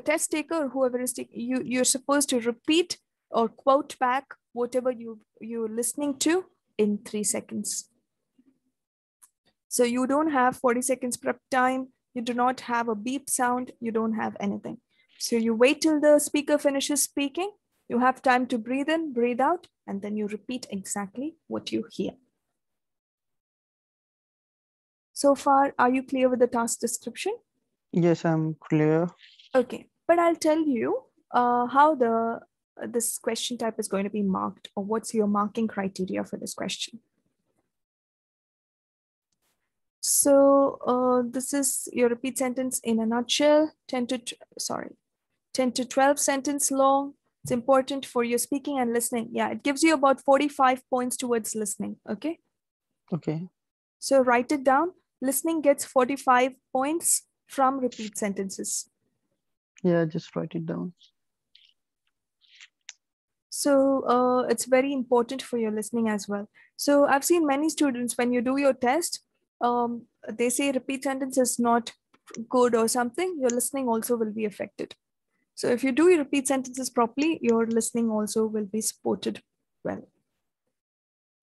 test taker or whoever is taking, you're supposed to repeat or quote back whatever you're listening to in 3 seconds. So you don't have 40 seconds prep time. You do not have a beep sound. You don't have anything. So you wait till the speaker finishes speaking. You have time to breathe in, breathe out, and then you repeat exactly what you hear. So far, are you clear with the task description? Yes, I'm clear. Okay, but I'll tell you how this question type is going to be marked, or what's your marking criteria for this question. So this is your repeat sentence in a nutshell, 10 to 12 sentence long. It's important for your speaking and listening. Yeah, it gives you about 45 points towards listening, okay? Okay. So write it down. Listening gets 45 points from repeat sentences. Yeah, just write it down. So it's very important for your listening as well. So I've seen many students, when you do your test, they say repeat sentence is not good or something. Your listening also will be affected. So if you do your repeat sentences properly, your listening also will be supported well.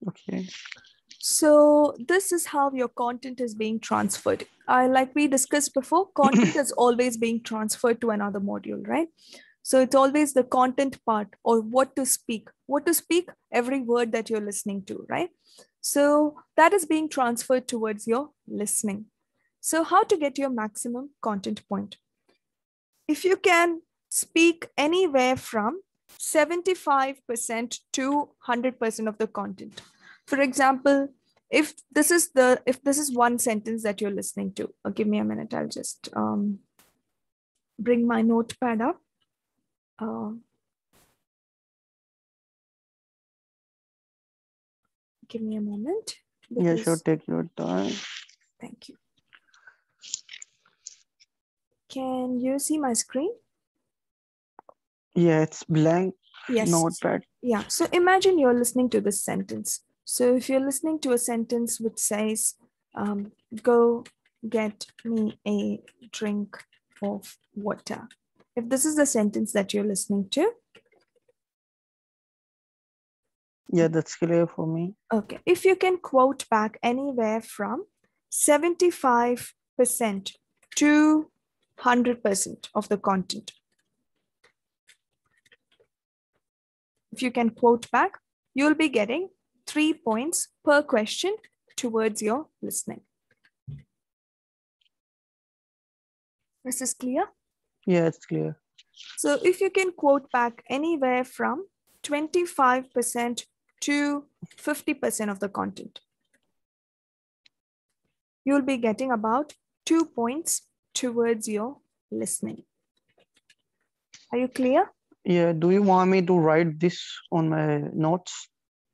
Okay. So this is how your content is being transferred. Like we discussed before, content is always being transferred to another module, right? So it's always the content part, or what to speak. What to speak, every word that you're listening to, right? So that is being transferred towards your listening. So how to get your maximum content point? If you can speak anywhere from 75% to 100% of the content. For example, if this is one sentence that you're listening to, give me a minute, I'll just bring my notepad up. Give me a moment. Yeah, sure, take your time. Thank you. Can you see my screen? Yeah, it's blank. Yes. Notepad. Yeah, so imagine you're listening to this sentence. So if you're listening to a sentence which says, go get me a drink of water. If this is the sentence that you're listening to. Yeah, that's clear for me. Okay, if you can quote back anywhere from 75% to 100% of the content. If you can quote back, you'll be getting 3 points per question towards your listening. Is this clear? Yeah, it's clear. So if you can quote back anywhere from 25% to 50% of the content, you'll be getting about 2 points towards your listening. Are you clear? Yeah, do you want me to write this on my notes?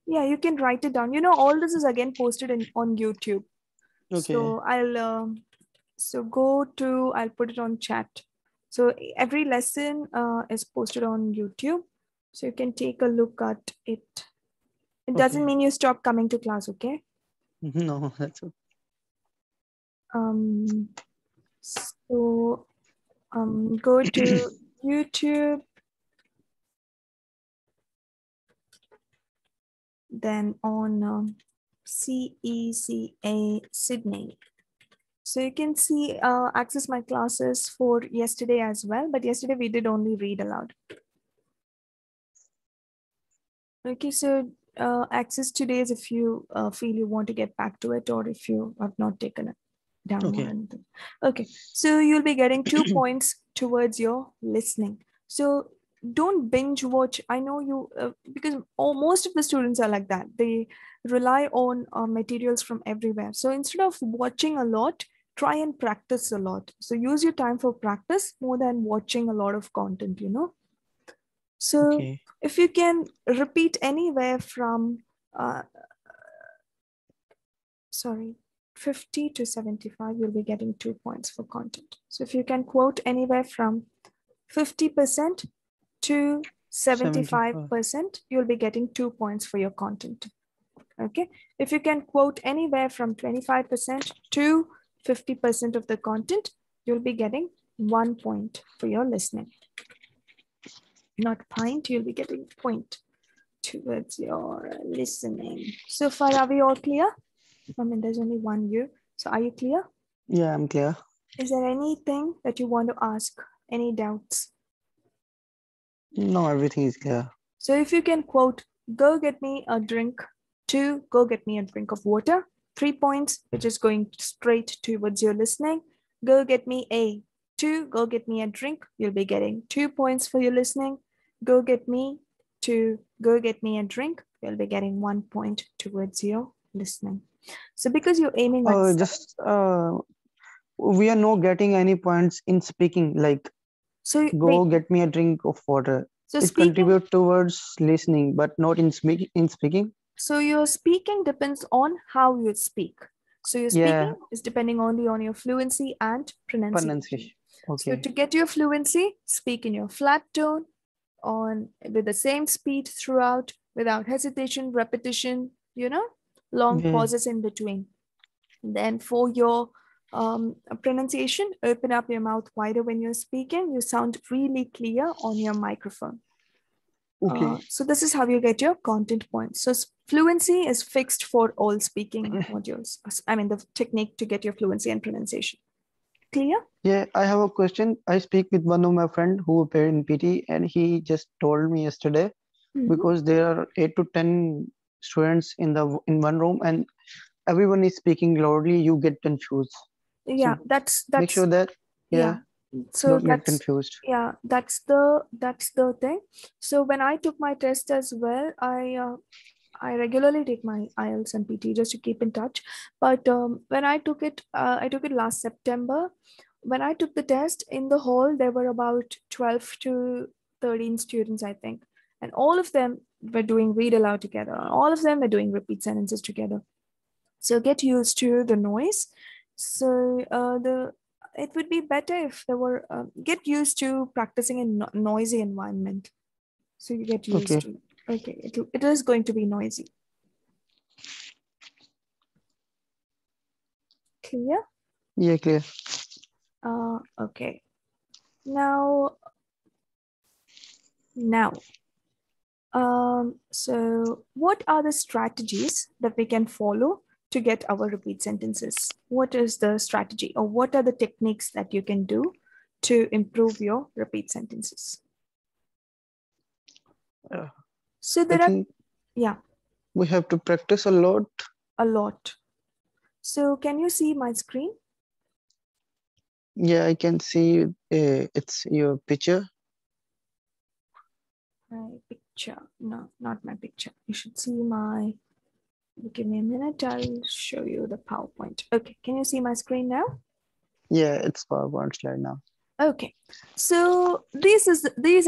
Yeah, you can write it down. You know, all this is again posted on YouTube. Okay. So I'll put it on chat. So every lesson is posted on YouTube. So you can take a look at it. It doesn't mean you stop coming to class, okay? No, that's okay. So go to YouTube, then on CECA Sydney. So you can see access my classes for yesterday as well, but yesterday we did only read aloud. Okay, so access today's if you feel you want to get back to it, or if you have not taken it down or Okay. anything. Okay, so you'll be getting 2 points towards your listening. So don't binge watch. I know you, because most of the students are like that. They rely on materials from everywhere. So instead of watching a lot, try and practice a lot. So use your time for practice more than watching a lot of content, you know. So Okay. if you can repeat anywhere from, sorry, 50 to 75, you'll be getting 2 points for content. So if you can quote anywhere from 50% to 75. 75%, you'll be getting 2 points for your content. Okay. If you can quote anywhere from 25% to 50% of the content, you'll be getting 1 point for your listening. Not pint, you'll be getting point towards your listening. So far, are we all clear? I mean, there's only one you. So are you clear? Yeah, I'm clear. Is there anything that you want to ask? Any doubts? No, everything is clear. So if you can quote, go get me a drink, 2, go get me a drink of water, 3 points, which is going straight towards your listening. Go get me a 2, go get me a drink, you'll be getting 2 points for your listening. Go get me 2, go get me a drink, you'll be getting 1 point towards your listening. So because you're aiming at We are not getting any points in speaking, like so go wait, get me a drink of water. so It speaking, contributes towards listening, but not in speaking. so your speaking depends on how you speak. So your Yeah, speaking is depending only on your fluency and pronunciation. pronunciation. So Okay. to get your fluency, speak in your flat tone, on with the same speed throughout, without hesitation, repetition, you know, long Yeah. pauses in between. Then for your pronunciation, open up your mouth wider when you're speaking. You sound really clear on your microphone. Okay. So this is how you get your content points. So fluency is fixed for all speaking modules. I mean, the technique to get your fluency and pronunciation. Clear? Yeah, I have a question. I speak with one of my friend who appeared in PT, and he just told me yesterday, because there are 8 to 10 students in one room, and everyone is speaking loudly, you get confused. Yeah, So that's make sure that, yeah. yeah, So don't get confused. that's the thing. So when I took my test as well, I regularly take my IELTS and PT just to keep in touch. But when I took it last September. When I took the test in the hall, there were about 12 to 13 students, I think. And all of them were doing read aloud together. All of them were doing repeat sentences together. So get used to the noise. So it would be better if there were get used to practicing in noisy environment. So you get used Okay. to. Okay, it is going to be noisy. Clear? Yeah, clear. Okay. Now, so what are the strategies that we can follow to get our repeat sentences? What is the strategy, or what are the techniques that you can do to improve your repeat sentences? So I there are, think yeah, we have to practice a lot. a lot. So can you see my screen? Yeah, I can see it's your picture. My picture. No, not my picture. You should see my, give me a minute. I'll show you the PowerPoint. Okay, can you see my screen now? Yeah, it's PowerPoint slide now. Okay, so these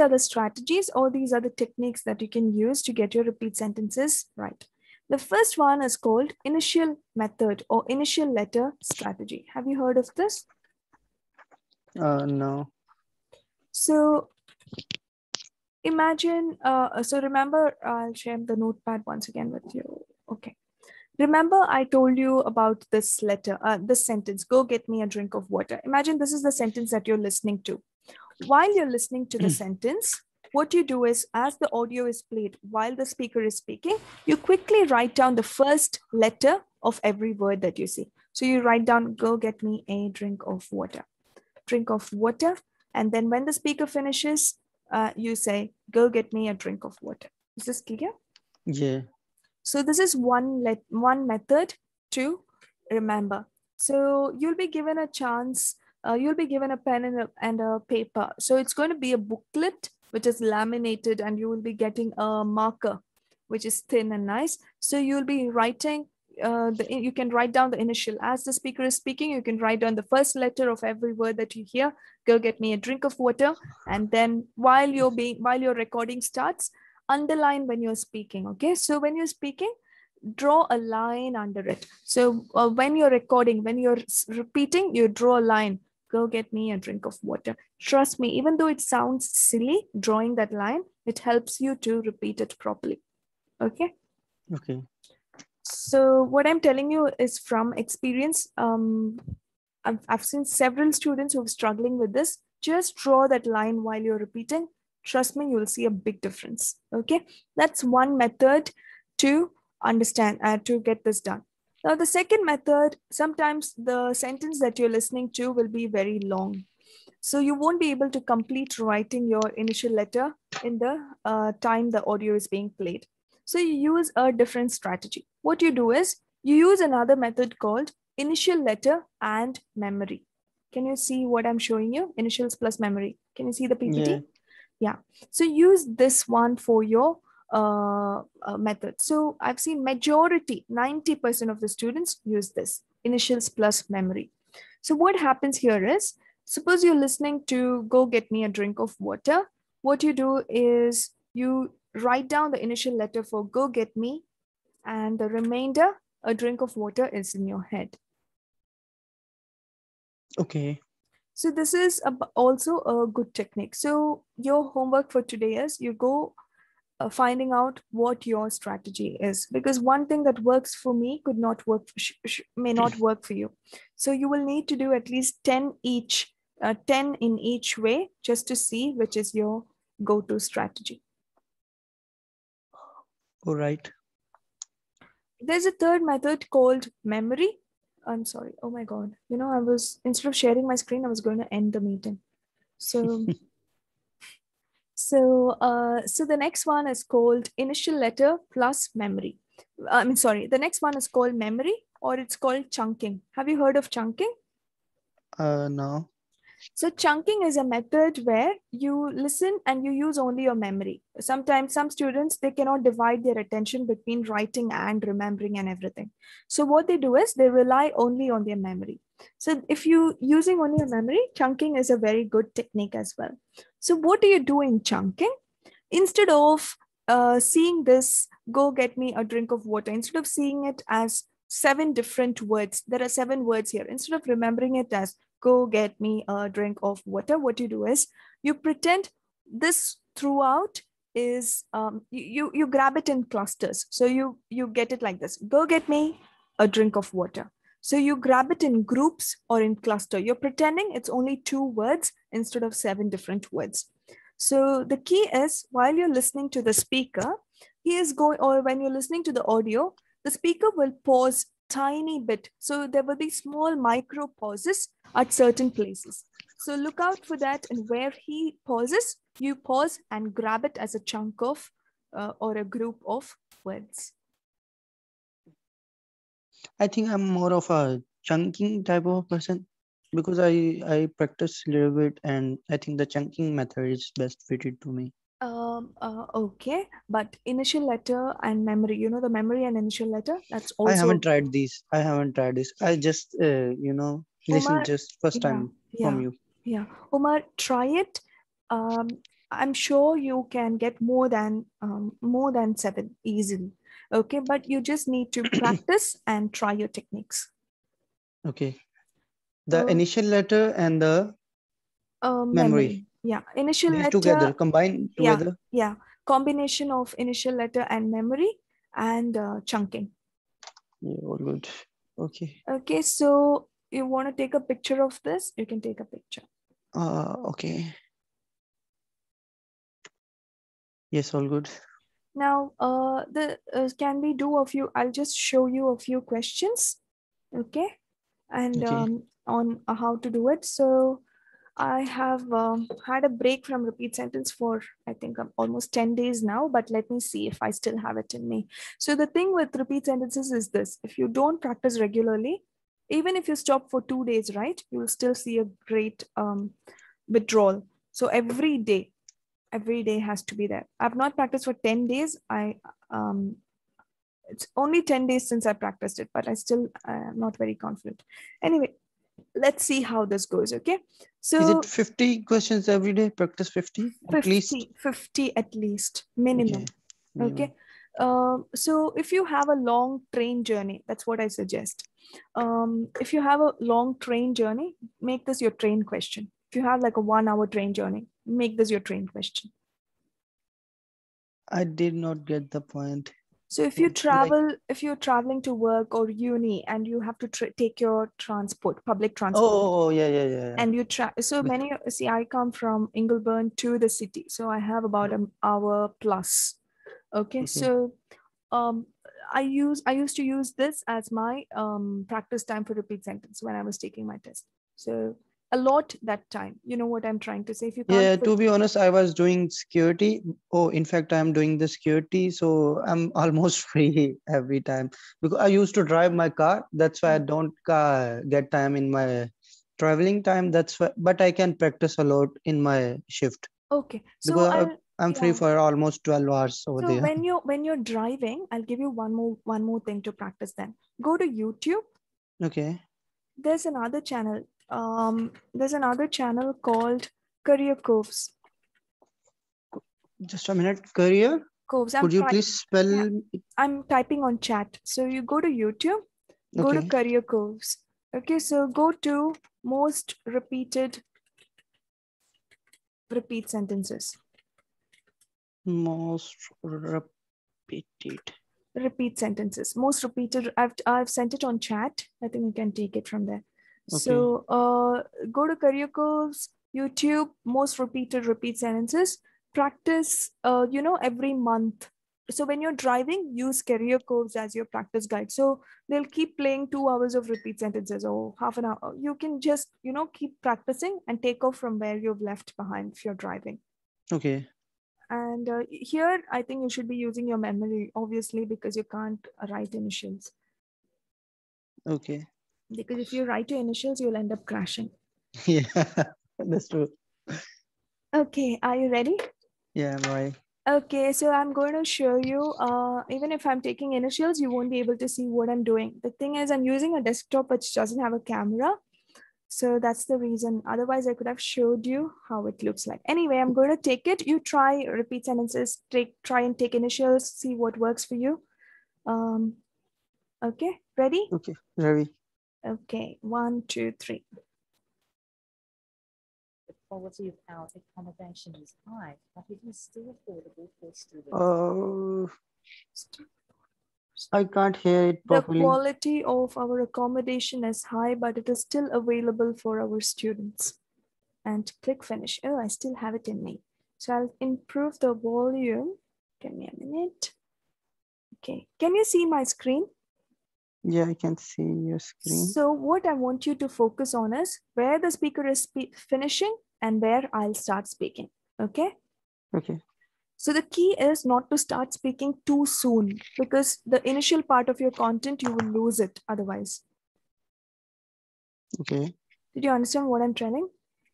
are the strategies, or these are the techniques that you can use to get your repeat sentences right. The first one is called initial method or initial letter strategy. Have you heard of this? No. So imagine, so remember, I'll share the notepad once again with you. Okay. Remember, I told you about this letter, this sentence, go get me a drink of water. Imagine this is the sentence that you're listening to. While you're listening to the sentence, what you do is, as the audio is played while the speaker is speaking, you quickly write down the first letter of every word that you see. So you write down, go get me a drink of water. Drink of water. And then when the speaker finishes, you say, go get me a drink of water. Is this clear? Yeah. So this is one method to remember. So you'll be given a chance, you'll be given a pen and a paper. So it's going to be a booklet which is laminated, and you will be getting a marker which is thin and nice. So you'll be writing, you can write down the initial. As the speaker is speaking, you can write down the first letter of every word that you hear. Go get me a drink of water. And then while your recording starts, underline when you're speaking. Okay, so when you're speaking, draw a line under it. So when you're recording, when you're repeating, you draw a line. Go get me a drink of water. Trust me, even though it sounds silly, drawing that line, it helps you to repeat it properly. Okay. Okay. So what I'm telling you is from experience. I've seen several students who are struggling with this. Just draw that line while you're repeating. Trust me, you'll see a big difference. Okay, that's one method to understand, to get this done. Now, the second method, sometimes the sentence that you're listening to will be very long. So you won't be able to complete writing your initial letter in the time the audio is being played. So you use a different strategy. What you do is you use another method called initial letter and memory. Can you see what I'm showing you? Initials plus memory. Can you see the PPT? Yeah. So use this one for your method. So I've seen majority, 90% of the students use this, initials plus memory. So what happens here is, suppose you're listening to go get me a drink of water. What you do is you write down the initial letter for go get me, and the remainder, a drink of water, is in your head. Okay. So this is also a good technique. So your homework for today is you go finding out what your strategy is, because one thing that works for me could not work, may not work for you. So you will need to do at least 10 each, 10 in each way, just to see which is your go-to strategy. All right. There's a third method called memory. I'm sorry. Oh my God. You know, instead of sharing my screen, I was going to end the meeting. So, so the next one is called initial letter plus memory. The next one is called memory, or it's called chunking. Have you heard of chunking? No. So chunking is a method where you listen and you use only your memory. Sometimes some students, they cannot divide their attention between writing and remembering and everything. So what they do is they rely only on their memory. So if you using only your memory, chunking is a very good technique as well. So what do you do in chunking? Instead of seeing this, go get me a drink of water, instead of seeing it as 7 different words, there are 7 words here. Instead of remembering it as go get me a drink of water, what you do is you pretend this throughout is you grab it in clusters. So you get it like this: go get me a drink of water. So you grab it in groups or in cluster. You're pretending it's only 2 words instead of 7 different words. So the key is, while you're listening to the speaker, or when you're listening to the audio, the speaker will pause tiny bit. So there will be small micro pauses at certain places. So look out for that, and where he pauses, you pause and grab it as a chunk of or a group of words. I think I'm more of a chunking type of person, because I practice a little bit, and I think the chunking method is best fitted to me. Okay, but initial letter and memory, you know, the memory and initial letter, that's also. I haven't tried these. I haven't tried this. I just listen Omar, just first time from you. Yeah. Omar, try it. I'm sure you can get more than 7 easily. Okay, but you just need to practice and try your techniques. Okay. The initial letter and the memory. Yeah, initial These letter. together, combined together. Yeah. Combination of initial letter and memory and chunking. Yeah, all good. Okay. Okay, so you want to take a picture of this? You can take a picture. Okay. Yes, all good. Now, can we do a few? I'll just show you a few questions, okay, and Okay. on how to do it. So, I have had a break from repeat sentence for I think almost 10 days now, but let me see if I still have it in me. So the thing with repeat sentences is this: if you don't practice regularly, even if you stop for 2 days, right, you will still see a great withdrawal. So every day has to be there. I've not practiced for 10 days. It's only 10 days since I practiced it, but I still am not very confident. Anyway, let's see how this goes. Okay, Is it so 50 questions every day? Practice 50 at least? 50 at least minimum. Okay. Okay, Minimum. so if you have a long train journey, that's what I suggest. If you have a long train journey, make this your train question. If you have like a 1 hour train journey, make this your train question. I did not get the point. So if Like, you're traveling to work or uni and you have to take your public transport, yeah. and you so many, see, I come from Ingleburn to the city, so I have about an hour plus. Okay, Okay. so um, I used to use this as my practice time for repeat sentence when I was taking my test. So a lot that time. You know what I'm trying to say? If you can't Yeah, fit, to be honest, I was doing security. Oh, in fact, I'm doing the security, so I'm almost free every time because I used to drive my car. That's why I don't get time in my traveling time. That's why, but I can practice a lot in my shift okay. So because I'm free yeah. for almost 12 hours over So there. when you're driving, I'll give you one more thing to practice. Then go to YouTube. Okay, There's another channel. There's another channel called Career Coves. just a minute. Career, Coves. could you please Yeah, spell it? I'm typing on chat. So you go to YouTube, go to Okay, Career Coves. Okay, so go to most repeated repeat sentences. most repeated. Repeat sentences. Most repeated. I've sent it on chat. I think you can take it from there. Okay, So go to Career Coves, YouTube, most repeated repeat sentences. Practice. Every month. So when you're driving, use Career Coves as your practice guide. So they'll keep playing 2 hours of repeat sentences or half an hour. You can just keep practicing and take off from where you've left behind if you're driving. okay, And here, I think you should be using your memory, obviously, because you can't write initials. okay. Because if you write your initials, you'll end up crashing. Yeah, that's true. Okay, are you ready? Yeah, right. Okay, so I'm going to show you, even if I'm taking initials, you won't be able to see what I'm doing. The thing is, I'm using a desktop which doesn't have a camera. So that's the reason. Otherwise, I could have showed you how it looks like. Anyway, I'm going to take it. You try repeat sentences, try and take initials, see what works for you. Okay, ready? Okay, Ravi. Okay, 1, 2, 3. The quality of our accommodation is high, but it is still affordable for students. I can't hear it The properly. quality of our accommodation is high, but it is still available for our students. And click finish. Oh, I still have it in me. So I'll improve the volume. Give me a minute. Okay, can you see my screen? Yeah, I can see your screen. So what I want you to focus on is where the speaker is finishing and where I'll start speaking. Okay. Okay. So the key is not to start speaking too soon, because the initial part of your content, you will lose it otherwise. Okay. Did you understand what I'm telling?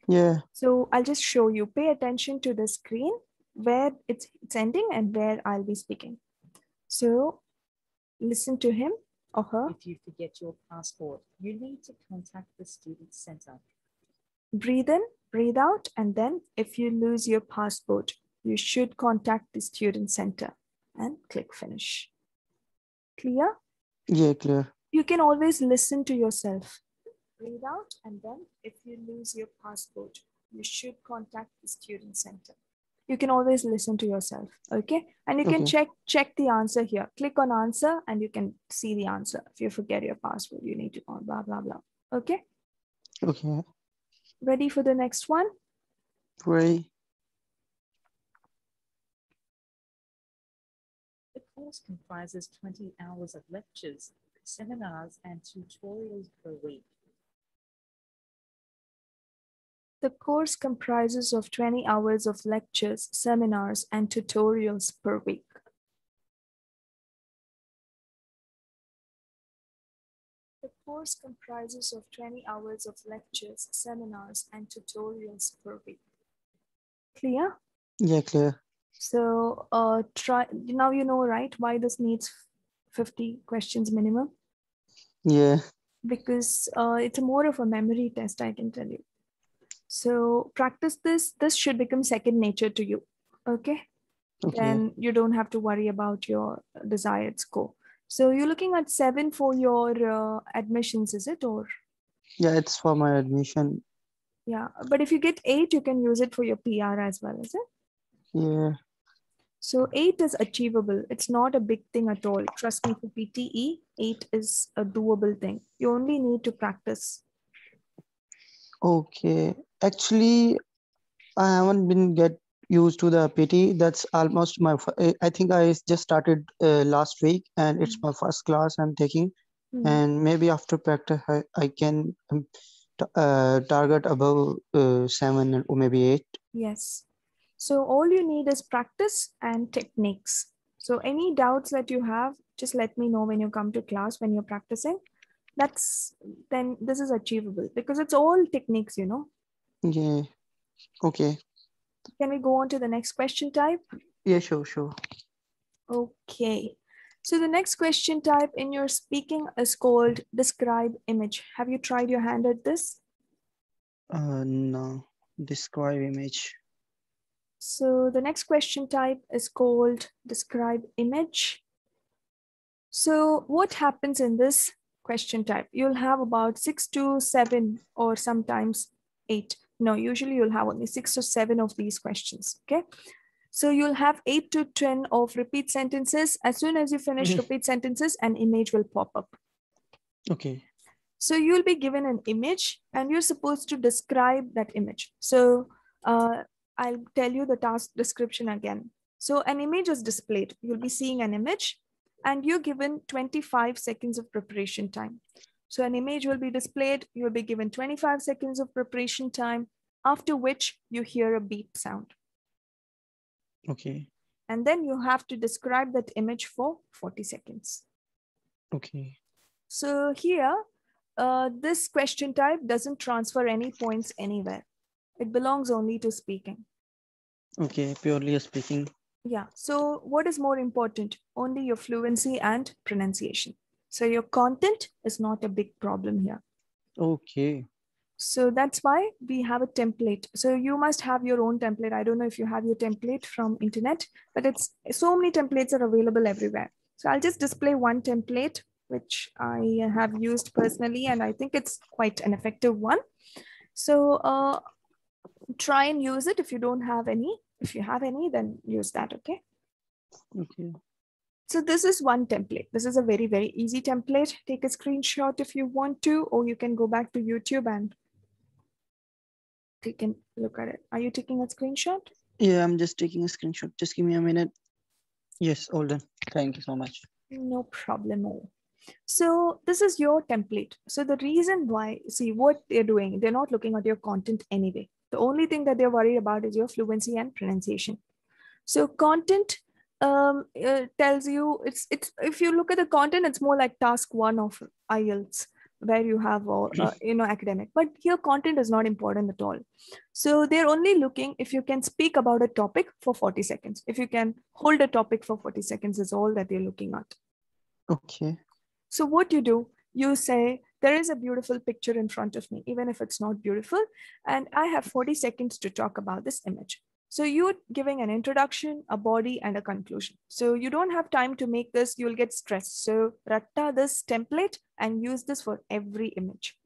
Yeah. So I'll just show you. Pay attention to the screen where it's ending and where I'll be speaking. So listen to him or her. If you forget your passport, you need to contact the student center. Breathe in, breathe out, and then if you lose your passport, you should contact the student center and click finish. Clear? Yeah, clear. You can always listen to yourself. Breathe out, and then if you lose your passport, you should contact the student center. You can always listen to yourself, okay? And you can Okay. check the answer here. Click on answer and you can see the answer. If you forget your password, you need to blah, blah, blah. Okay? Okay. Ready for the next one? Ready? The course comprises 20 hours of lectures, seminars, and tutorials per week. The course comprises of 20 hours of lectures, seminars, and tutorials per week. The course comprises of 20 hours of lectures, seminars, and tutorials per week. Clear? Yeah, clear. So try now, you know, right, why this needs 50 questions minimum? Yeah. Because it's more of a memory test, I can tell you. So practice this. This should become second nature to you. Okay. Okay. Then you don't have to worry about your desired score. So you're looking at 7 for your admissions, is it? Or Yeah, it's for my admission. yeah, but if you get 8, you can use it for your PR as well, is it? Yeah. So 8 is achievable. It's not a big thing at all. Trust me, for PTE, 8 is a doable thing. You only need to practice. Okay. Actually, I haven't been get used to the PT. That's almost my. I think I just started last week, and it's my first class I'm taking. And maybe after practice, I can target above 7 or maybe 8. Yes. So all you need is practice and techniques. So any doubts that you have, just let me know when you come to class, when you're practicing. Then this is achievable because it's all techniques, you know. Yeah. Okay. Can we go on to the next question type? Yeah, sure. Okay. So the next question type in your speaking is called describe image. Have you tried your hand at this? No. Describe image. So the next question type is called describe image. So what happens in this question type? You'll have about 6 to 7 or sometimes 8. No, usually you'll have only 6 or 7 of these questions, okay? So you'll have 8 to 10 of repeat sentences. As soon as you finish repeat sentences, an image will pop up. Okay. So you'll be given an image and you're supposed to describe that image. So I'll tell you the task description again. So an image is displayed. You'll be seeing an image and you're given 25 seconds of preparation time. So an image will be displayed. You'll be given 25 seconds of preparation time, after which you hear a beep sound. Okay. And then you have to describe that image for 40 seconds. Okay. So here, this question type doesn't transfer any points anywhere. It belongs only to speaking. Okay, purely speaking. Yeah, so what is more important? Only your fluency and pronunciation. So your content is not a big problem here. Okay. So that's why we have a template. So you must have your own template. I don't know if you have your template from internet, but it's so many templates are available everywhere. So I'll just display one template, which I have used personally, and I think it's quite an effective one. So try and use it if you don't have any. If you have any, then use that, okay? Okay. So this is one template. This is a very, very easy template. Take a screenshot if you want to, or you can go back to YouTube and take a look at it. Are you taking a screenshot? Yeah, I'm just taking a screenshot. Just give me a minute. Yes, all done. Thank you so much. No problem. So this is your template. So the reason why, see what they're doing, they're not looking at your content anyway. The only thing that they're worried about is your fluency and pronunciation. So content tells you, it's if you look at the content, it's more like task 1 of Ielts, where you have academic, but here content is not important at all. So they're only looking if you can speak about a topic for 40 seconds. If you can hold a topic for 40 seconds is all that they're looking at. Okay. So what you do, you say, there is a beautiful picture in front of me, even if it's not beautiful, and I have 40 seconds to talk about this image. So you're giving an introduction, a body, and a conclusion. So you don't have time to make this, you'll get stressed. So ratta this template and use this for every image.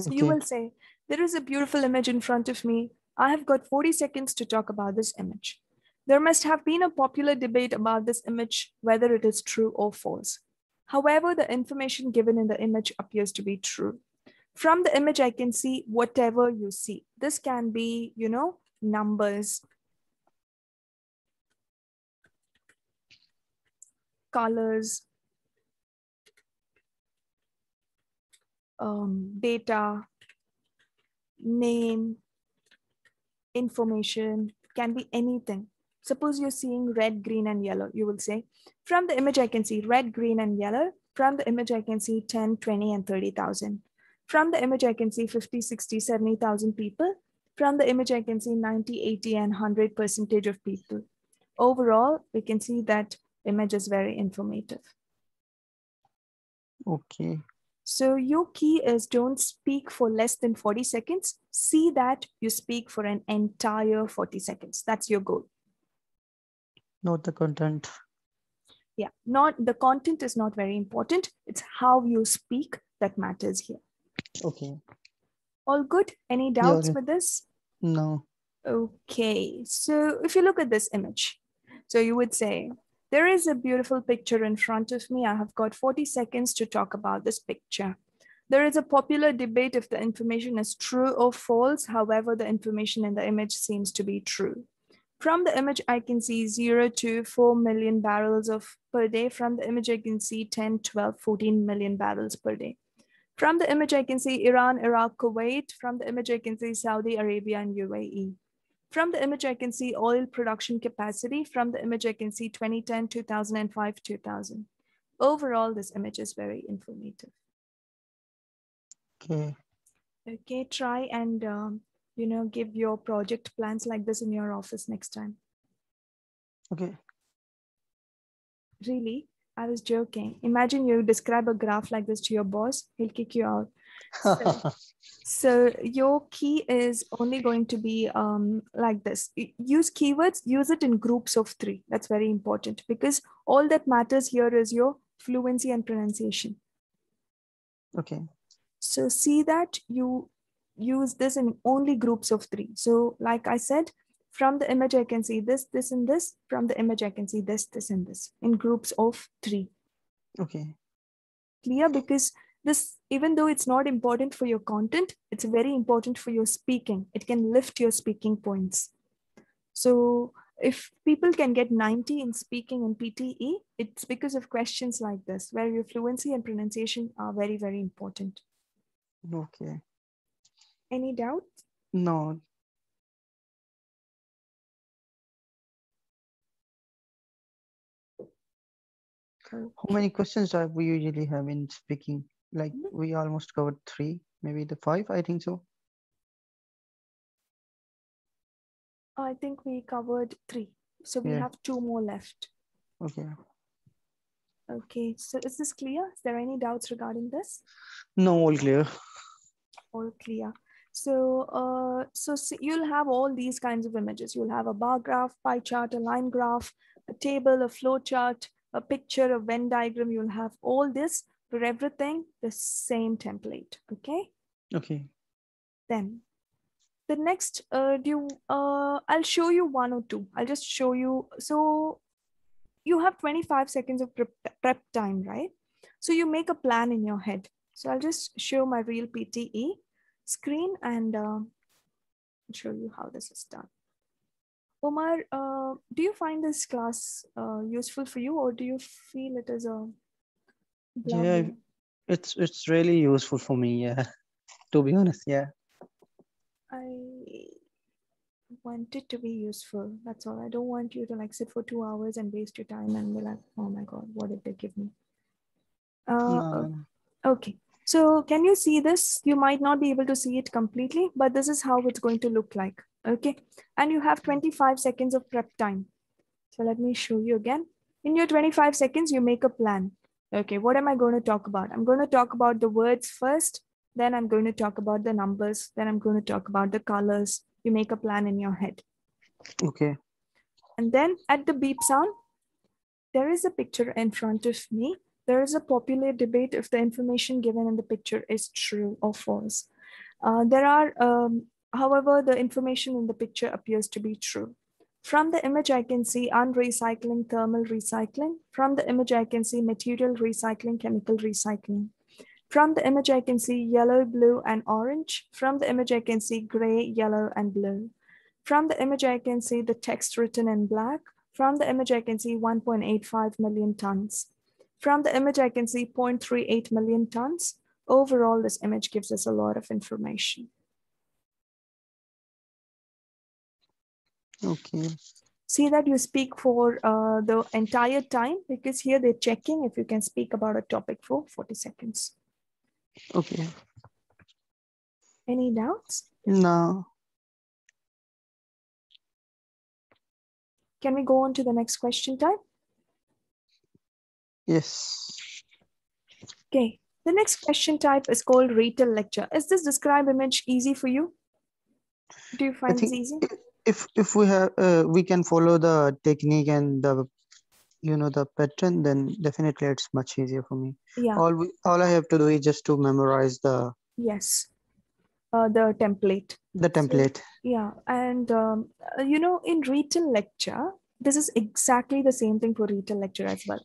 So you will say, there is a beautiful image in front of me. I have got 40 seconds to talk about this image. There must have been a popular debate about this image, whether it is true or false. However, the information given in the image appears to be true. From the image, I can see whatever you see. This can be, numbers, colors, data, name, information, can be anything. Suppose you're seeing red, green, and yellow. You will say, from the image, I can see red, green, and yellow. From the image, I can see 10, 20, and 30,000. From the image, I can see 50, 60, 70,000 people. From the image, I can see 90, 80, and 100% of people. Overall, we can see that image is very informative. Okay. So your key is don't speak for less than 40 seconds. See that you speak for an entire 40 seconds. That's your goal. Not the content. Yeah, not the content is not very important. It's how you speak that matters here. Okay. All good? Any doubts Yeah. with this? No. Okay, so if you look at this image, so you would say, there is a beautiful picture in front of me. I have got 40 seconds to talk about this picture. There is a popular debate if the information is true or false. However, the information in the image seems to be true. From the image, I can see 0 to 4 million barrels per day. From the image, I can see 10, 12, 14 million barrels per day. From the image, I can see Iran, Iraq, Kuwait. From the image, I can see Saudi Arabia and UAE. From the image, I can see oil production capacity. From the image, I can see 2010, 2005, 2000. Overall, this image is very informative. Okay. Okay, try and give your project plans like this in your office next time. Okay. Really? I was joking. Imagine you describe a graph like this to your boss, he'll kick you out. So your key is only going to be like this. Use keywords, use it in groups of 3. That's very important because all that matters here is your fluency and pronunciation. Okay. So see that you use this in only groups of 3. So like I said, from the image, I can see this, this, and this. From the image, I can see this, this, and this in groups of 3. Okay. Clear? Because this, even though it's not important for your content, it's very important for your speaking. It can lift your speaking points. So if people can get 90 in speaking in PTE, it's because of questions like this, where your fluency and pronunciation are very, very important. Okay. Any doubt? No. Okay. How many questions do we usually have in speaking? Like we almost covered 3, maybe the 5, I think so. I think we covered 3. So we have 2 more left. Okay. Okay, so is this clear? Is there any doubts regarding this? No, all clear. All clear. So, you'll have all these kinds of images. You'll have a bar graph, pie chart, a line graph, a table, a flow chart, a picture, a Venn diagram. You'll have all this for everything, the same template. Okay. Okay. Then the next, I'll show you 1 or 2. I'll just show you. So you have 25 seconds of prep time, right? So you make a plan in your head. So I'll just show my real PTE screen and show you how this is done. Omar, do you find this class useful for you, or do you feel it is a blah, Yeah, blah? it's really useful for me, yeah. To be honest, yeah. I want it to be useful. That's all. I don't want you to like sit for 2 hours and waste your time and be like, oh my God, what did they give me? No. Okay. So can you see this? You might not be able to see it completely, but this is how it's going to look like. Okay. And you have 25 seconds of prep time. So let me show you again. In your 25 seconds, you make a plan. Okay. What am I going to talk about? I'm going to talk about the words first. Then I'm going to talk about the numbers. Then I'm going to talk about the colors. You make a plan in your head. Okay. And then at the beep sound, there is a picture in front of me. There is a popular debate if the information given in the picture is true or false. However, the information in the picture appears to be true. From the image, I can see unrecycling, thermal recycling. From the image, I can see material recycling, chemical recycling. From the image, I can see yellow, blue, and orange. From the image, I can see gray, yellow, and blue. From the image, I can see the text written in black. From the image, I can see 1.85 million tons. From the image, I can see 0.38 million tons. Overall, this image gives us a lot of information. Okay. See that you speak for the entire time, because here they're checking if you can speak about a topic for 40 seconds. Okay. Any doubts? No. Can we go on to the next question type? Yes. Okay. The next question type is called retell lecture. Is this describe image easy for you? Do you I find this think easy? if we can follow the technique and the the pattern, then definitely it's much easier for me. Yeah. All I have to do is just to memorize the Yes. The template. template. So, yeah. And, in retell lecture, this is exactly the same thing for retell lecture as well.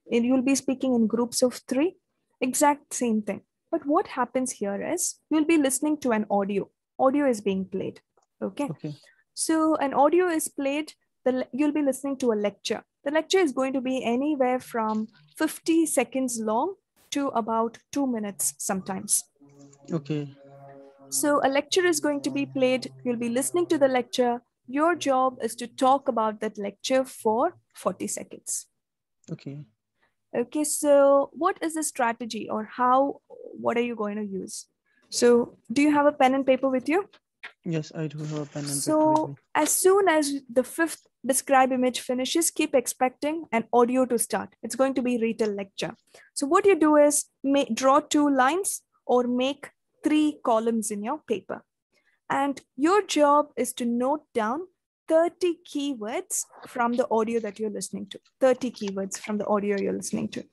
And you'll be speaking in groups of 3, exact same thing. But what happens here is you'll be listening to an audio. Audio is being played. Okay. Okay. So an audio is played, you'll be listening to a lecture. The lecture is going to be anywhere from 50 seconds long to about 2 minutes sometimes. Okay. So a lecture is going to be played. You'll be listening to the lecture. Your job is to talk about that lecture for 40 seconds. Okay. Okay, so what is the strategy, or what are you going to use? So do you have a pen and paper with you? Yes, I do have a pen and paper with me. So as soon as the 5th describe image finishes, keep expecting an audio to start. It's going to be retell lecture. So what you do is draw 2 lines or make 3 columns in your paper. And your job is to note down 30 keywords from the audio that you're listening to. 30 keywords from the audio you're listening to.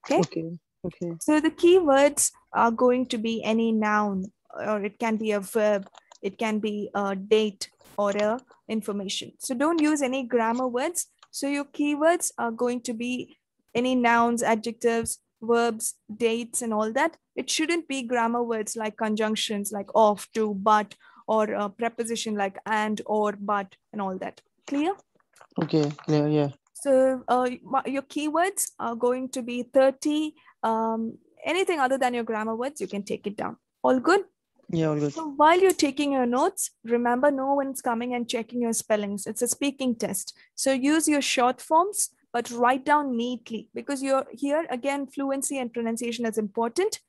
Okay? Okay. Okay. So the keywords are going to be any noun, or it can be a verb, it can be a date or a information. So don't use any grammar words. So your keywords are going to be any nouns, adjectives, verbs, dates, and all that. It shouldn't be grammar words like conjunctions like of, to, but, or a preposition like and, or, but, and all that. Clear? Okay. Clear. Yeah. So your keywords are going to be 30. Anything other than your grammar words, you can take it down. All good? Yeah. All good. So while you're taking your notes, remember no one's coming and checking your spellings. It's a speaking test. So use your short forms, but write down neatly, because you're here again, fluency and pronunciation is important.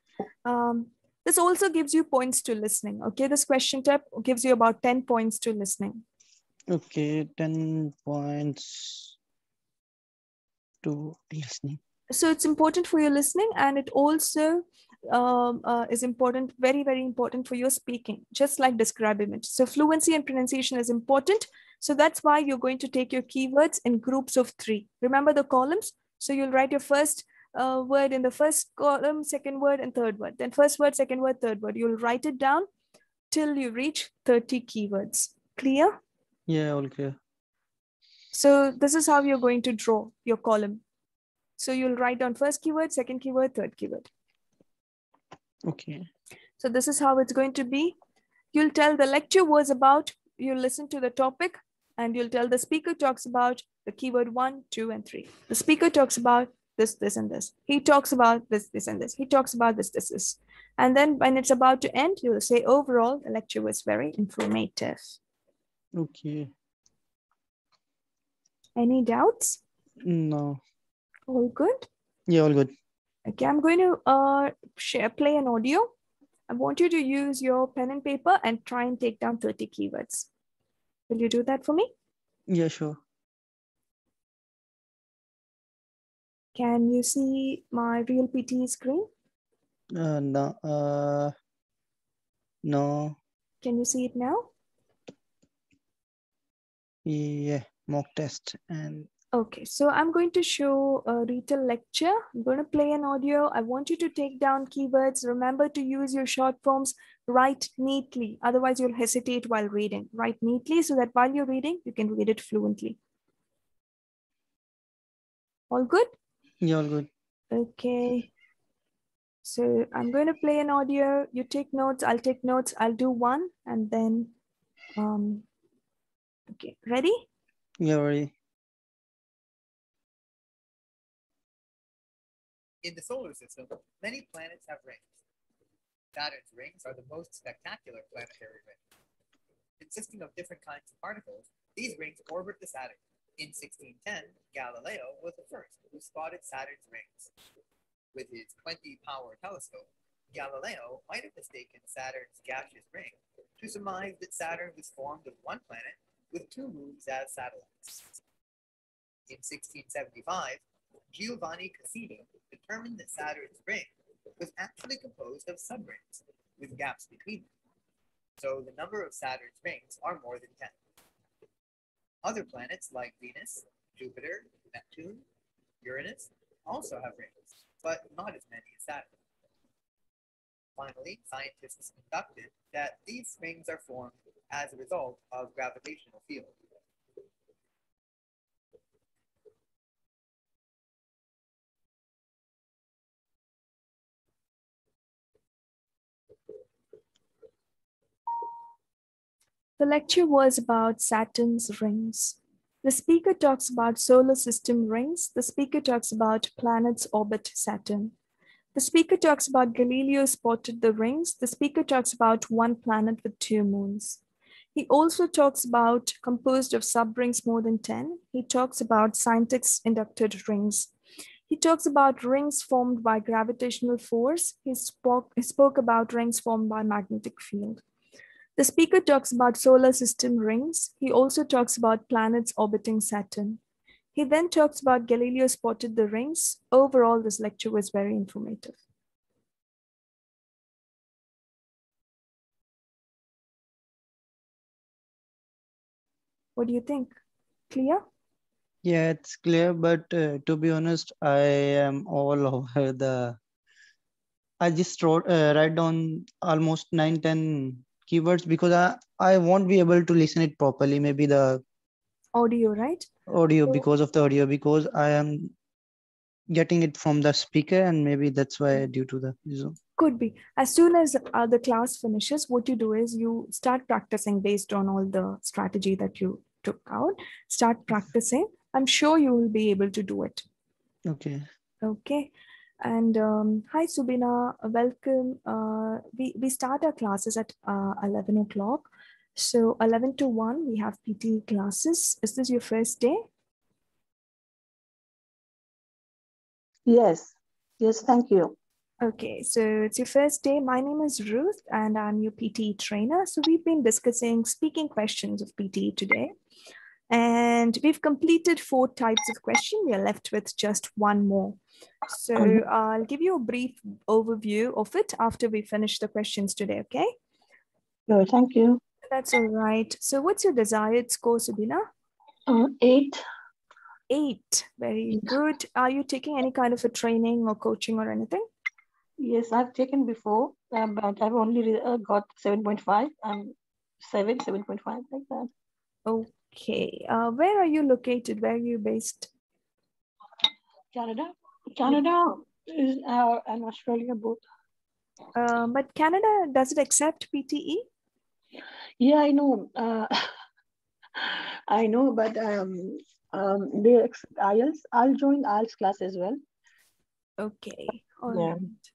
This also gives you points to listening. Okay, this question type gives you about 10 points to listening. Okay, 10 points to listening. So it's important for your listening, and it also is important, very, very important for your speaking, just like describe image. So fluency and pronunciation is important. So that's why you're going to take your keywords in groups of 3. Remember the columns? So you'll write your first word in the first column, second word, and third word. Then first word, second word, third word. You'll write it down till you reach 30 keywords. Clear? Yeah, all clear. So this is how you're going to draw your column. So you'll write down first keyword, second keyword, third keyword. Okay. So this is how it's going to be. You'll tell the lecture was about, you'll listen to the topic, and you'll tell the speaker talks about the keyword 1, 2, and 3. The speaker talks about this, this, and this. He talks about this, this, and this. He talks about this, this, this. And then when it's about to end, you'll say overall, the lecture was very informative. Okay. Any doubts? No. All good? Yeah, all good. Okay, I'm going to play an audio. I want you to use your pen and paper and try and take down 30 keywords. Will you do that for me? Yeah, sure. Can you see my real PTE screen? No. No. Can you see it now? Yeah, mock test and Okay, so I'm going to show a retail lecture. I'm going to play an audio. I want you to take down keywords. Remember to use your short forms. Write neatly. Otherwise, you'll hesitate while reading. Write neatly so that while you're reading, you can read it fluently. All good? Yeah, all good. Okay. So I'm going to play an audio. You take notes. I'll take notes. I'll do one and then, okay, ready? Yeah, ready. In the solar system, many planets have rings. Saturn's rings are the most spectacular planetary rings. Consisting of different kinds of particles, these rings orbit the Saturn. In 1610, Galileo was the first who spotted Saturn's rings. With his 20-power telescope, Galileo might have mistaken Saturn's gaseous ring to surmise that Saturn was formed of one planet with two moons as satellites. In 1675, Giovanni Cassini determined that Saturn's ring was actually composed of subrings with gaps between them. So the number of Saturn's rings are more than 10. Other planets like Venus, Jupiter, Neptune, Uranus also have rings, but not as many as Saturn. Finally, scientists conducted that these rings are formed as a result of gravitational field. The lecture was about Saturn's rings. The speaker talks about solar system rings. The speaker talks about planets orbit Saturn. The speaker talks about Galileo spotted the rings. The speaker talks about one planet with two moons. He also talks about composed of subrings more than 10. He talks about scientists inducted rings. He talks about rings formed by gravitational force. He spoke about rings formed by magnetic field. The speaker talks about solar system rings. He also talks about planets orbiting Saturn. He then talks about Galileo spotted the rings. Overall, this lecture was very informative. What do you think? Clear? Yeah, it's clear, but to be honest, I am all over the. I just write down almost 9, 10 keywords because I won't be able to listen it properly. Maybe the Audio, right? audio, So- because of the audio, because I am getting it from the speaker, and maybe that's why due to the Zoom. Could be. As soon as the class finishes, what you do is you start practicing based on all the strategy that you took out. Start practicing. I'm sure you will be able to do it. Okay. Okay. And hi, Subina. Welcome. We start our classes at 11 o'clock. So 11 to 1, we have PTE classes. Is this your first day? Yes. Yes, thank you. Okay, so it's your first day. My name is Ruth and I'm your PTE trainer. So we've been discussing speaking questions of PTE today. And we've completed 4 types of question. We are left with just one more. So I'll give you a brief overview of it after we finish the questions today, okay? Sure, thank you. That's all right. So what's your desired score, Subina? 8. 8. Very good. Are you taking any kind of a training or coaching or anything? Yes, I've taken before, but I've only got 7.5. I'm 7.5, like that. Okay. Where are you located? Where are you based? Canada. Canada is and Australia both. But Canada, does it accept PTE? Yeah, I know. I know, but they accept IELTS. I'll join IELTS class as well. Okay. All Yeah. right.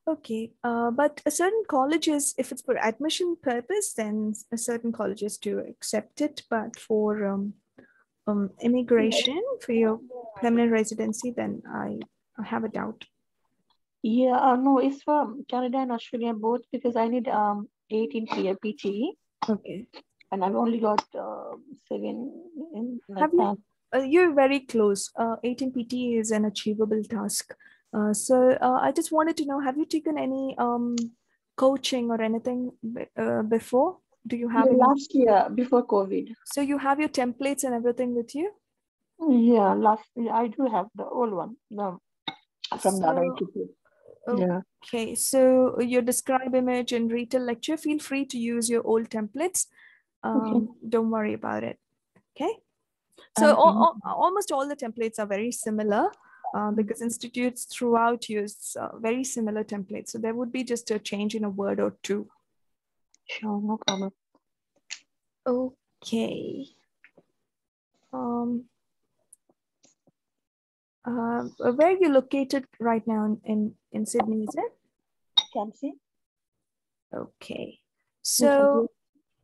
Okay. But a certain colleges, if it's for admission purpose, then a certain colleges do accept it. But for immigration, for your permanent residency, then I have a doubt. Yeah, no, it's for Canada and Australia both because I need 18 clear PTE. Okay. And I've only got 7 in like Have you? that. You're very close. 18 PT is an achievable task. So I just wanted to know, have you taken any coaching or anything before? Do you have Yeah, any? last year before COVID. So you have your templates and everything with you? Yeah, I do have the old one. No, from the other So, institute. Yeah. okay, so your describe image and retail lecture, feel free to use your old templates. Okay. Don't worry about it. Okay. So almost all the templates are very similar because institutes throughout use very similar templates. So there would be just a change in a word or two. Sure, no problem. Okay. Where are you located right now in Sydney, is it? Can see? Okay. Yes, I So, do.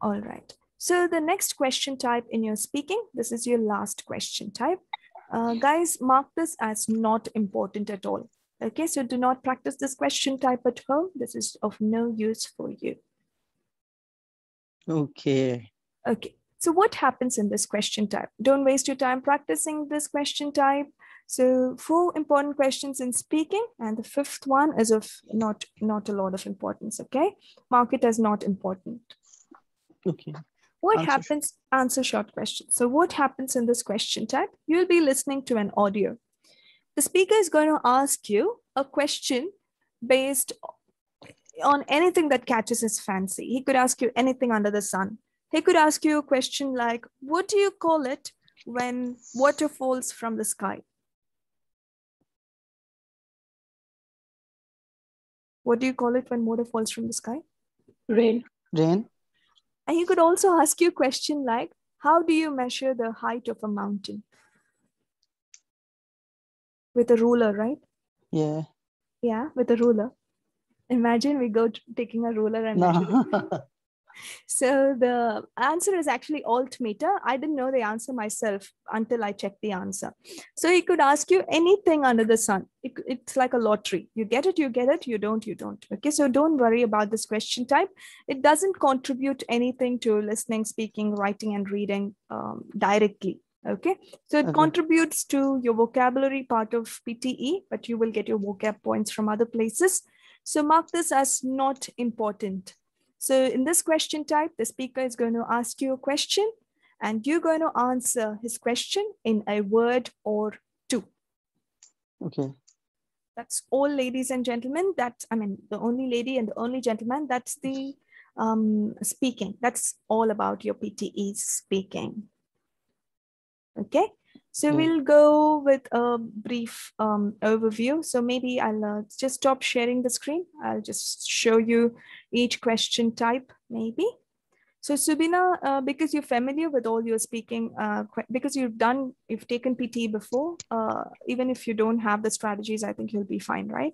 all right. So the next question type in your speaking, this is your last question type. Guys, mark this as not important at all. Okay, so do not practice this question type at home. This is of no use for you. Okay. Okay, so what happens in this question type? Don't waste your time practicing this question type. So 4 important questions in speaking, and the 5th one is of not a lot of importance, okay? Mark it as not important. Okay. What Answer. happens? Answer short questions. So what happens in this question type? You'll be listening to an audio. The speaker is going to ask you a question based on anything that catches his fancy. He could ask you anything under the sun. He could ask you a question like, what do you call it when water falls from the sky? What do you call it when water falls from the sky? Rain. Rain. And he could also ask you a question like, how do you measure the height of a mountain? With a ruler, right? Yeah. Yeah, with a ruler. Imagine we go taking a ruler and measure it. No. So the answer is actually altimeter. I didn't know the answer myself until I checked the answer. So he could ask you anything under the sun. It's like a lottery. You get it, you get it. You don't, you don't. Okay, so don't worry about this question type. It doesn't contribute anything to listening, speaking, writing, and reading directly. Okay, so it Okay. contributes to your vocabulary part of PTE, but you will get your vocab points from other places. So mark this as not important. So in this question type, the speaker is going to ask you a question and you're going to answer his question in a word or two. Okay. That's all, ladies and gentlemen. The only lady and the only gentleman, that's the speaking. That's all about your PTE speaking. Okay. So we'll go with a brief overview. So maybe I'll just stop sharing the screen. I'll just show you each question type, maybe. So Subina, because you're familiar with all your speaking, because you've taken PTE before, even if you don't have the strategies, I think you'll be fine, right?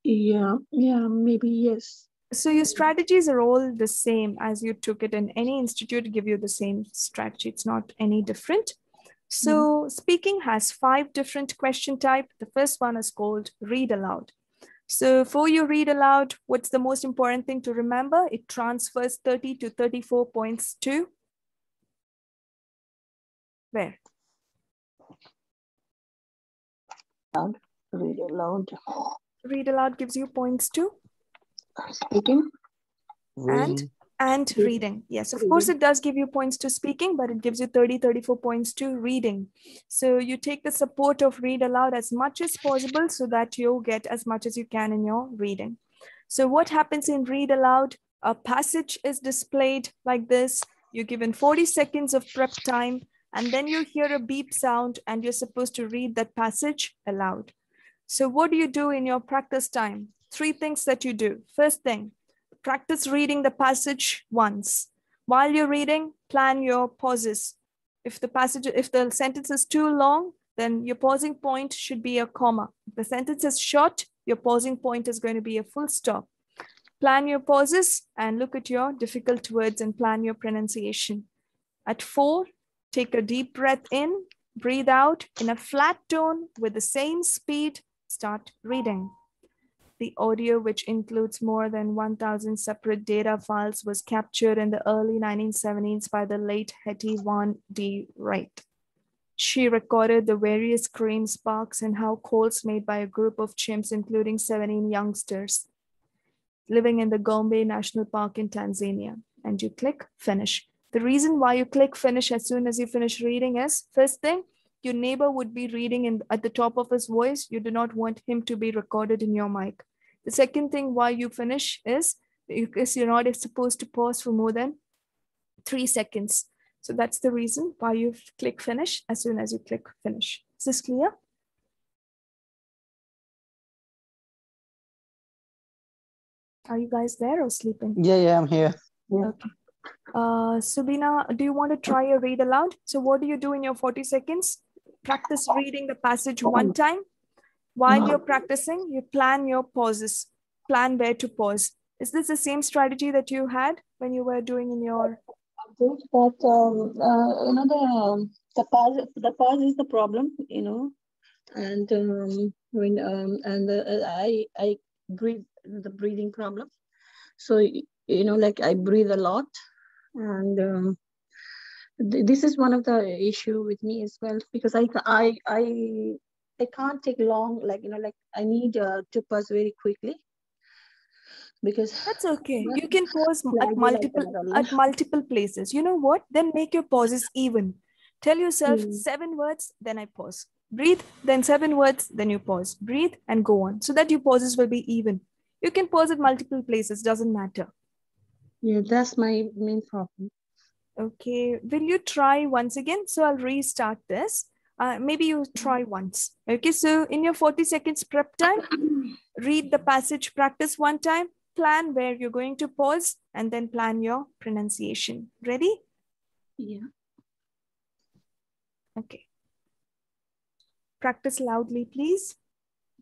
Yeah, maybe yes. So your strategies are all the same as you took it in any institute, give you the same strategy. It's not any different. So speaking has 5 different question types. The first one is called read aloud. So for you read aloud, what's the most important thing to remember? It transfers 30 to 34 points to where? Read aloud. Read aloud gives you points to Speaking. and reading. Yes, of course, it does give you points to speaking, but it gives you 34 points to reading. So you take the support of read aloud as much as possible so that you get as much as you can in your reading. So what happens in read aloud? A passage is displayed like this. You're given 40 seconds of prep time, and then you hear a beep sound, and you're supposed to read that passage aloud. So what do you do in your practice time? 3 things that you do. First thing, practice reading the passage once. While you're reading, plan your pauses. If the sentence is too long, then your pausing point should be a comma. If the sentence is short, your pausing point is going to be a full stop. Plan your pauses and look at your difficult words and plan your pronunciation. At 4, take a deep breath in, breathe out in a flat tone with the same speed, start reading. The audio, which includes more than 1,000 separate data files, was captured in the early 1970s by the late Hetty Von D. Wright. She recorded the various cream sparks and how calls made by a group of chimps, including 17 youngsters, living in the Gombe National Park in Tanzania. And you click finish. The reason why you click finish as soon as you finish reading is, first thing, your neighbor would be reading at the top of his voice. You do not want him to be recorded in your mic. The second thing why you finish is because you're not supposed to pause for more than 3 seconds. So that's the reason why you click finish as soon as you click finish. Is this clear? Are you guys there or sleeping? Yeah, I'm here. Okay. Subina, do you want to try a read aloud? So what do you do in your 40 seconds? Practice reading the passage one time. While you're practicing, you plan your pauses, plan where to pause. Is this the same strategy that you had when you were doing in your... But the pause is the problem, and I breathe, the breathing problem. So like I breathe a lot, and this is one of the issue with me as well, because I can't take long, like I need to pause very quickly, because that's okay. You can pause at multiple places. You know what? Then make your pauses even. Tell yourself 7 words, then I pause. Breathe, then 7 words, then you pause. Breathe and go on, so that your pauses will be even. You can pause at multiple places, doesn't matter. Yeah, that's my main problem. Okay, will you try once again? So I'll restart this. Maybe you try once. Okay, so in your 40 seconds prep time, read the passage, practice one time, plan where you're going to pause, and then plan your pronunciation. Ready? Yeah. Okay. Practice loudly, please.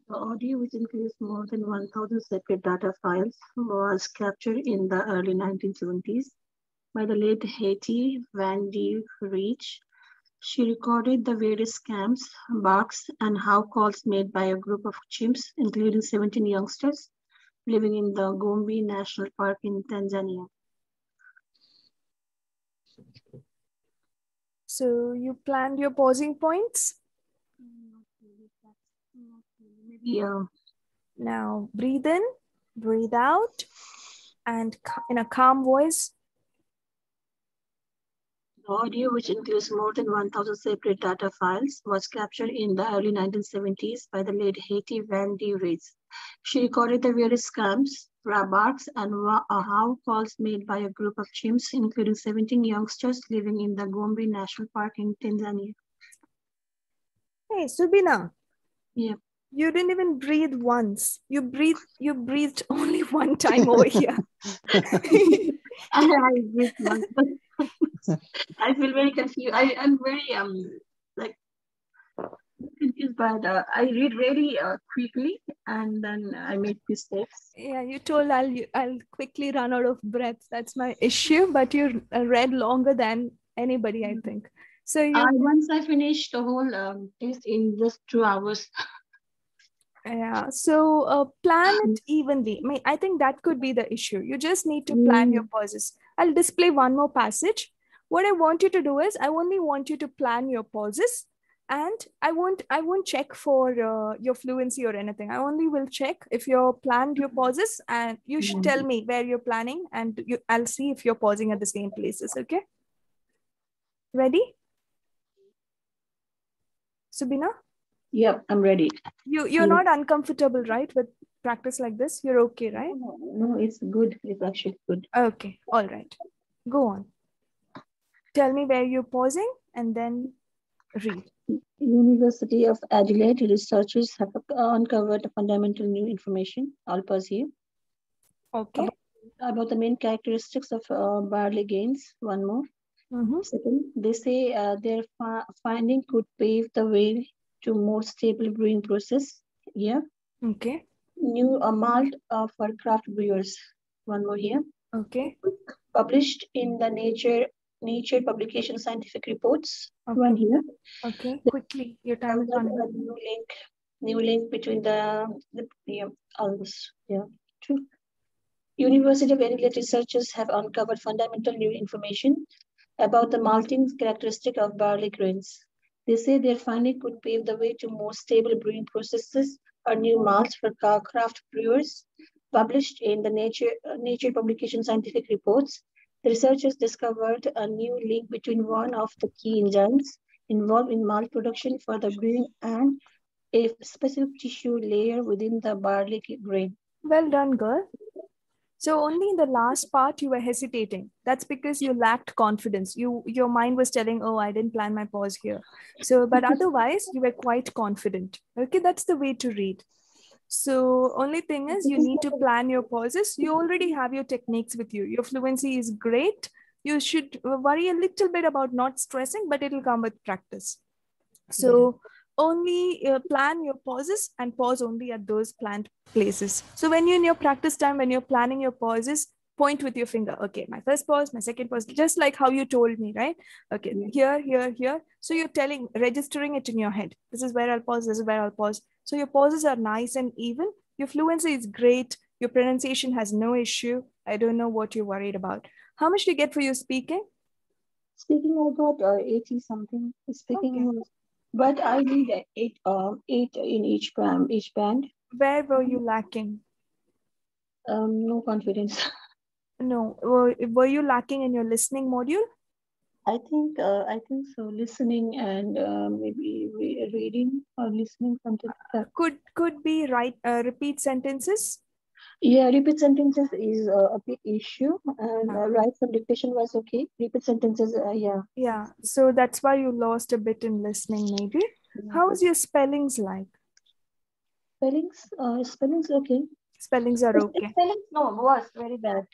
The audio, which includes more than 1,000 separate data files, was captured in the early 1970s by the late Hetty Van Der Reach. She recorded the various scams, barks, and how calls made by a group of chimps, including 17 youngsters living in the Gombe National Park in Tanzania. So you planned your pausing points? Maybe, Now breathe in, breathe out, and in a calm voice. The audio, which includes more than 1,000 separate data files, was captured in the early 1970s by the late Hetty Van Der Reach. She recorded the various scams, barks, and how calls made by a group of chimps, including 17 youngsters living in the Gombe National Park in Tanzania. Hey, Subina. Yeah. You didn't even breathe once. You breathed only one time over here. I breathed once. I feel very confused. I'm very confused, but I read really quickly, and then I make mistakes. Yeah, you told I'll quickly run out of breath. That's my issue. But you read longer than anybody, I think. So once I finished the whole test in just 2 hours. Yeah, so plan it evenly. I think that could be the issue. You just need to plan your pauses. I'll display one more passage. What I want you to do is I only want you to plan your pauses, and I won't check for your fluency or anything. I only will check if you're planned your pauses, and you should tell me where you're planning, and I'll see if you're pausing at the same places. Okay? Ready? Subina? Yep, I'm ready. You're not uncomfortable, right, with practice like this? You're okay, right? No, it's good. It's actually good. Okay, all right. Go on. Tell me where you're pausing and then read. University of Adelaide researchers have uncovered fundamental new information. I'll pause here. Okay. About the main characteristics of barley grains. One more. Second, they say their finding could pave the way to more stable brewing process. Yeah. Okay. New malt for craft brewers. One more here. Okay. Published in the Nature publication scientific reports. Okay. One here. Okay. Quickly, your time is running. New link between all this. Yeah. True. University of Adelaide researchers have uncovered fundamental new information about the malting characteristic of barley grains. They say their finding could pave the way to more stable brewing processes or new malts for craft brewers. Published in the Nature publication scientific reports, the researchers discovered a new link between one of the key enzymes involved in malt production for the grain and a specific tissue layer within the barley grain. Well done, girl. So only in the last part you were hesitating. That's because you lacked confidence. Your mind was telling, oh, I didn't plan my pause here. So, but otherwise you were quite confident. Okay, that's the way to read. So only thing is you need to plan your pauses. You already have your techniques with you. Your fluency is great. You should worry a little bit about not stressing, but it'll come with practice. So only plan your pauses and pause only at those planned places. So when you're in your practice time, when you're planning your pauses, point with your finger. Okay, my first pause, my second pause, just like how you told me, right? Okay, here, here, here. So you're registering it in your head. This is where I'll pause, this is where I'll pause. So your pauses are nice and even. Your fluency is great. Your pronunciation has no issue. I don't know what you're worried about. How much do you get for your speaking? Speaking, I got 80 something. Speaking, but I need eight in each band. Where were you lacking? No confidence. No. Were you lacking in your listening module? I think so. Listening and maybe reading or listening, something like that. Could be repeat sentences. Yeah, repeat sentences is a big issue, and right from dictation was okay. Repeat sentences, yeah. Yeah, so that's why you lost a bit in listening, maybe. How's your spellings like? Spellings okay. Spellings are okay. Spellings was very bad.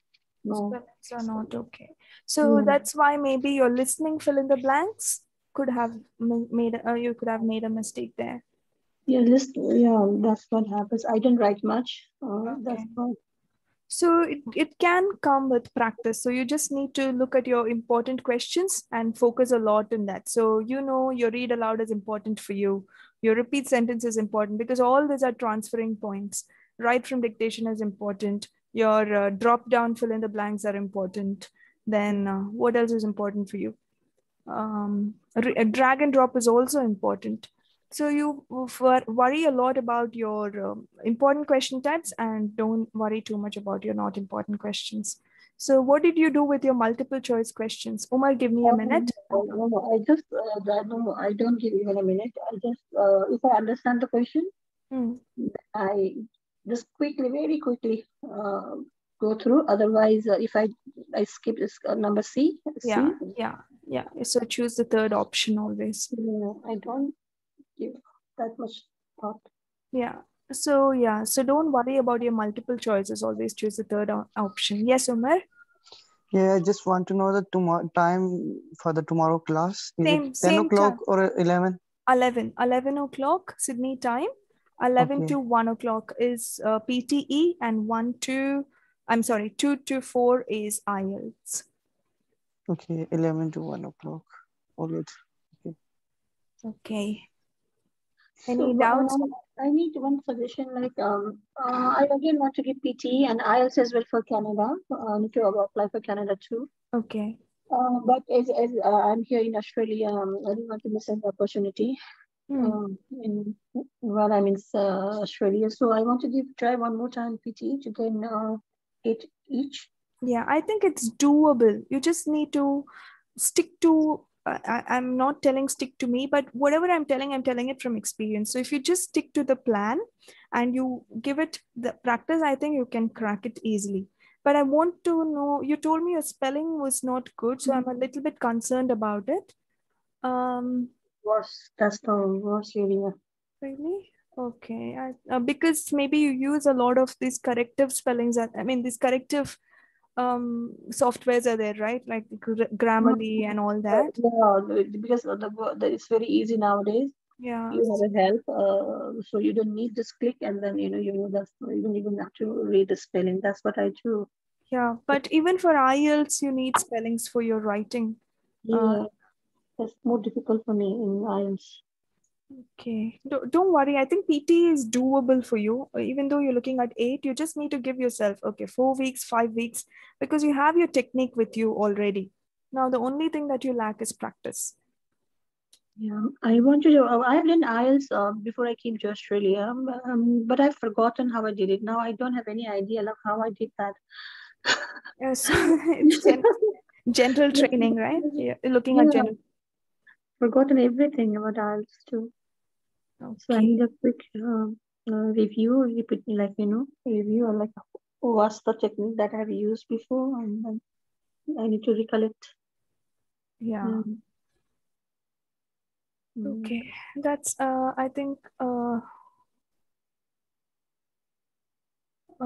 No. Spellings are not okay. So that's why maybe your listening fill in the blanks could have made you could have made a mistake there. Yeah, that's what happens. I don't write much. That's why. So it can come with practice. So you just need to look at your important questions and focus a lot in that. So your read aloud is important for you. Your repeat sentence is important because all these are transferring points. Right from dictation is important. Your drop down fill in the blanks are important. Then what else is important for you? Drag and drop is also important. So you worry a lot about your important question types and don't worry too much about your not important questions. So what did you do with your multiple choice questions? Umar, give me a minute. No, I just, I don't give even a minute. I just, if I understand the question, I just very quickly go through. Otherwise, if I skip this number C. Yeah. So choose the third option always. No, I don't give that much thought. Yeah. So don't worry about your multiple choices. Always choose the third option. Yes, Umar? Yeah, I just want to know the time for the tomorrow class. Is it 10 o'clock or 11? 11 o'clock Sydney time. 11 to 1 o'clock is PTE and 2 to 4 is Ielts. Okay, 11 to 1 o'clock. All good. Okay. Any doubts? I need one suggestion. Like, I again want to give PTE and IELTS as well for Canada. I need to apply for Canada too. Okay. But as I'm here in Australia, I don't want to miss an opportunity. While I'm in Australia, so I want to try one more time PTE to gain 8 each. Yeah, I think it's doable. You just need to stick to. I'm not telling stick to me, but whatever I'm telling it from experience. So if you just stick to the plan and you give it the practice, I think you can crack it easily. But I want to know, you told me your spelling was not good, so I'm a little bit concerned about it. That's the worst area. Really? Okay. Because maybe you use a lot of these corrective spellings. These corrective softwares are there, right? Like Grammarly and all that. Yeah, because it's very easy nowadays. Yeah. You have a help, so you don't need just click and then you don't even have to read the spelling. That's what I do. Yeah, but even for IELTS, you need spellings for your writing. Yeah, that's more difficult for me in IELTS. Okay, don't worry. I think PT is doable for you. Even though you're looking at 8, you just need to give yourself, 4 weeks, 5 weeks, because you have your technique with you already. Now, the only thing that you lack is practice. Yeah, I want to do. I've done IELTS before I came to Australia, but I've forgotten how I did it. Now I don't have any idea of how I did that. So it's general training, right? Yeah, looking at general. forgotten everything about Ielts too. So I Okay. need a quick review, review or like what's the technique that I've used before, and then I need to recollect. Yeah. Okay. That's I think So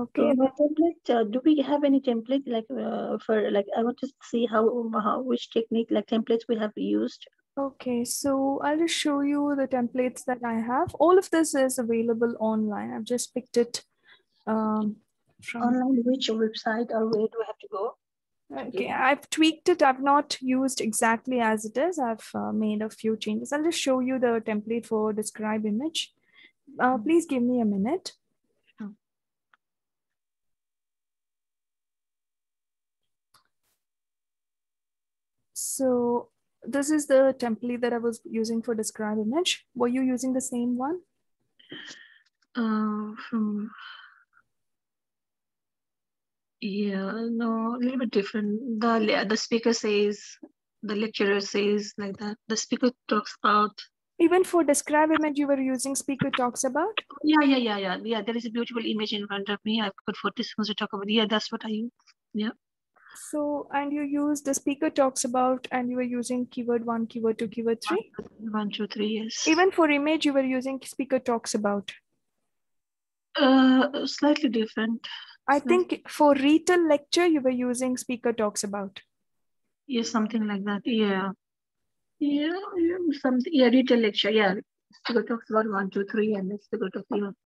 okay. about template, do we have any template like for like I want to see how which technique like templates we have used. Okay, so I'll just show you the templates that I have. All of this is available online. I've just picked it from Online, which website or where do we have to go? Okay, I've tweaked it. I've not used exactly as it is. I've made a few changes. I'll just show you the template for describe image. Please give me a minute. Sure. So this is the template that I was using for describe image. Were you using the same one? Yeah, no, a little bit different. The speaker says, the lecturer says like that. The speaker talks about. Even for describe image, you were using speaker talks about? Yeah. There is a beautiful image in front of me. I've got 40 seconds to talk about. Yeah, that's what I use. Yeah. So, and you use the speaker talks about, and you were using keyword 1, keyword 2, keyword 3? 1, 2, 3, yes. Even for image, you were using speaker talks about? Slightly different. I think for retail lecture, you were using speaker talks about. Yes, something like that. Yeah. Retail lecture. Yeah. Speaker talks about 1, 2, 3, and then speaker talks. Yeah.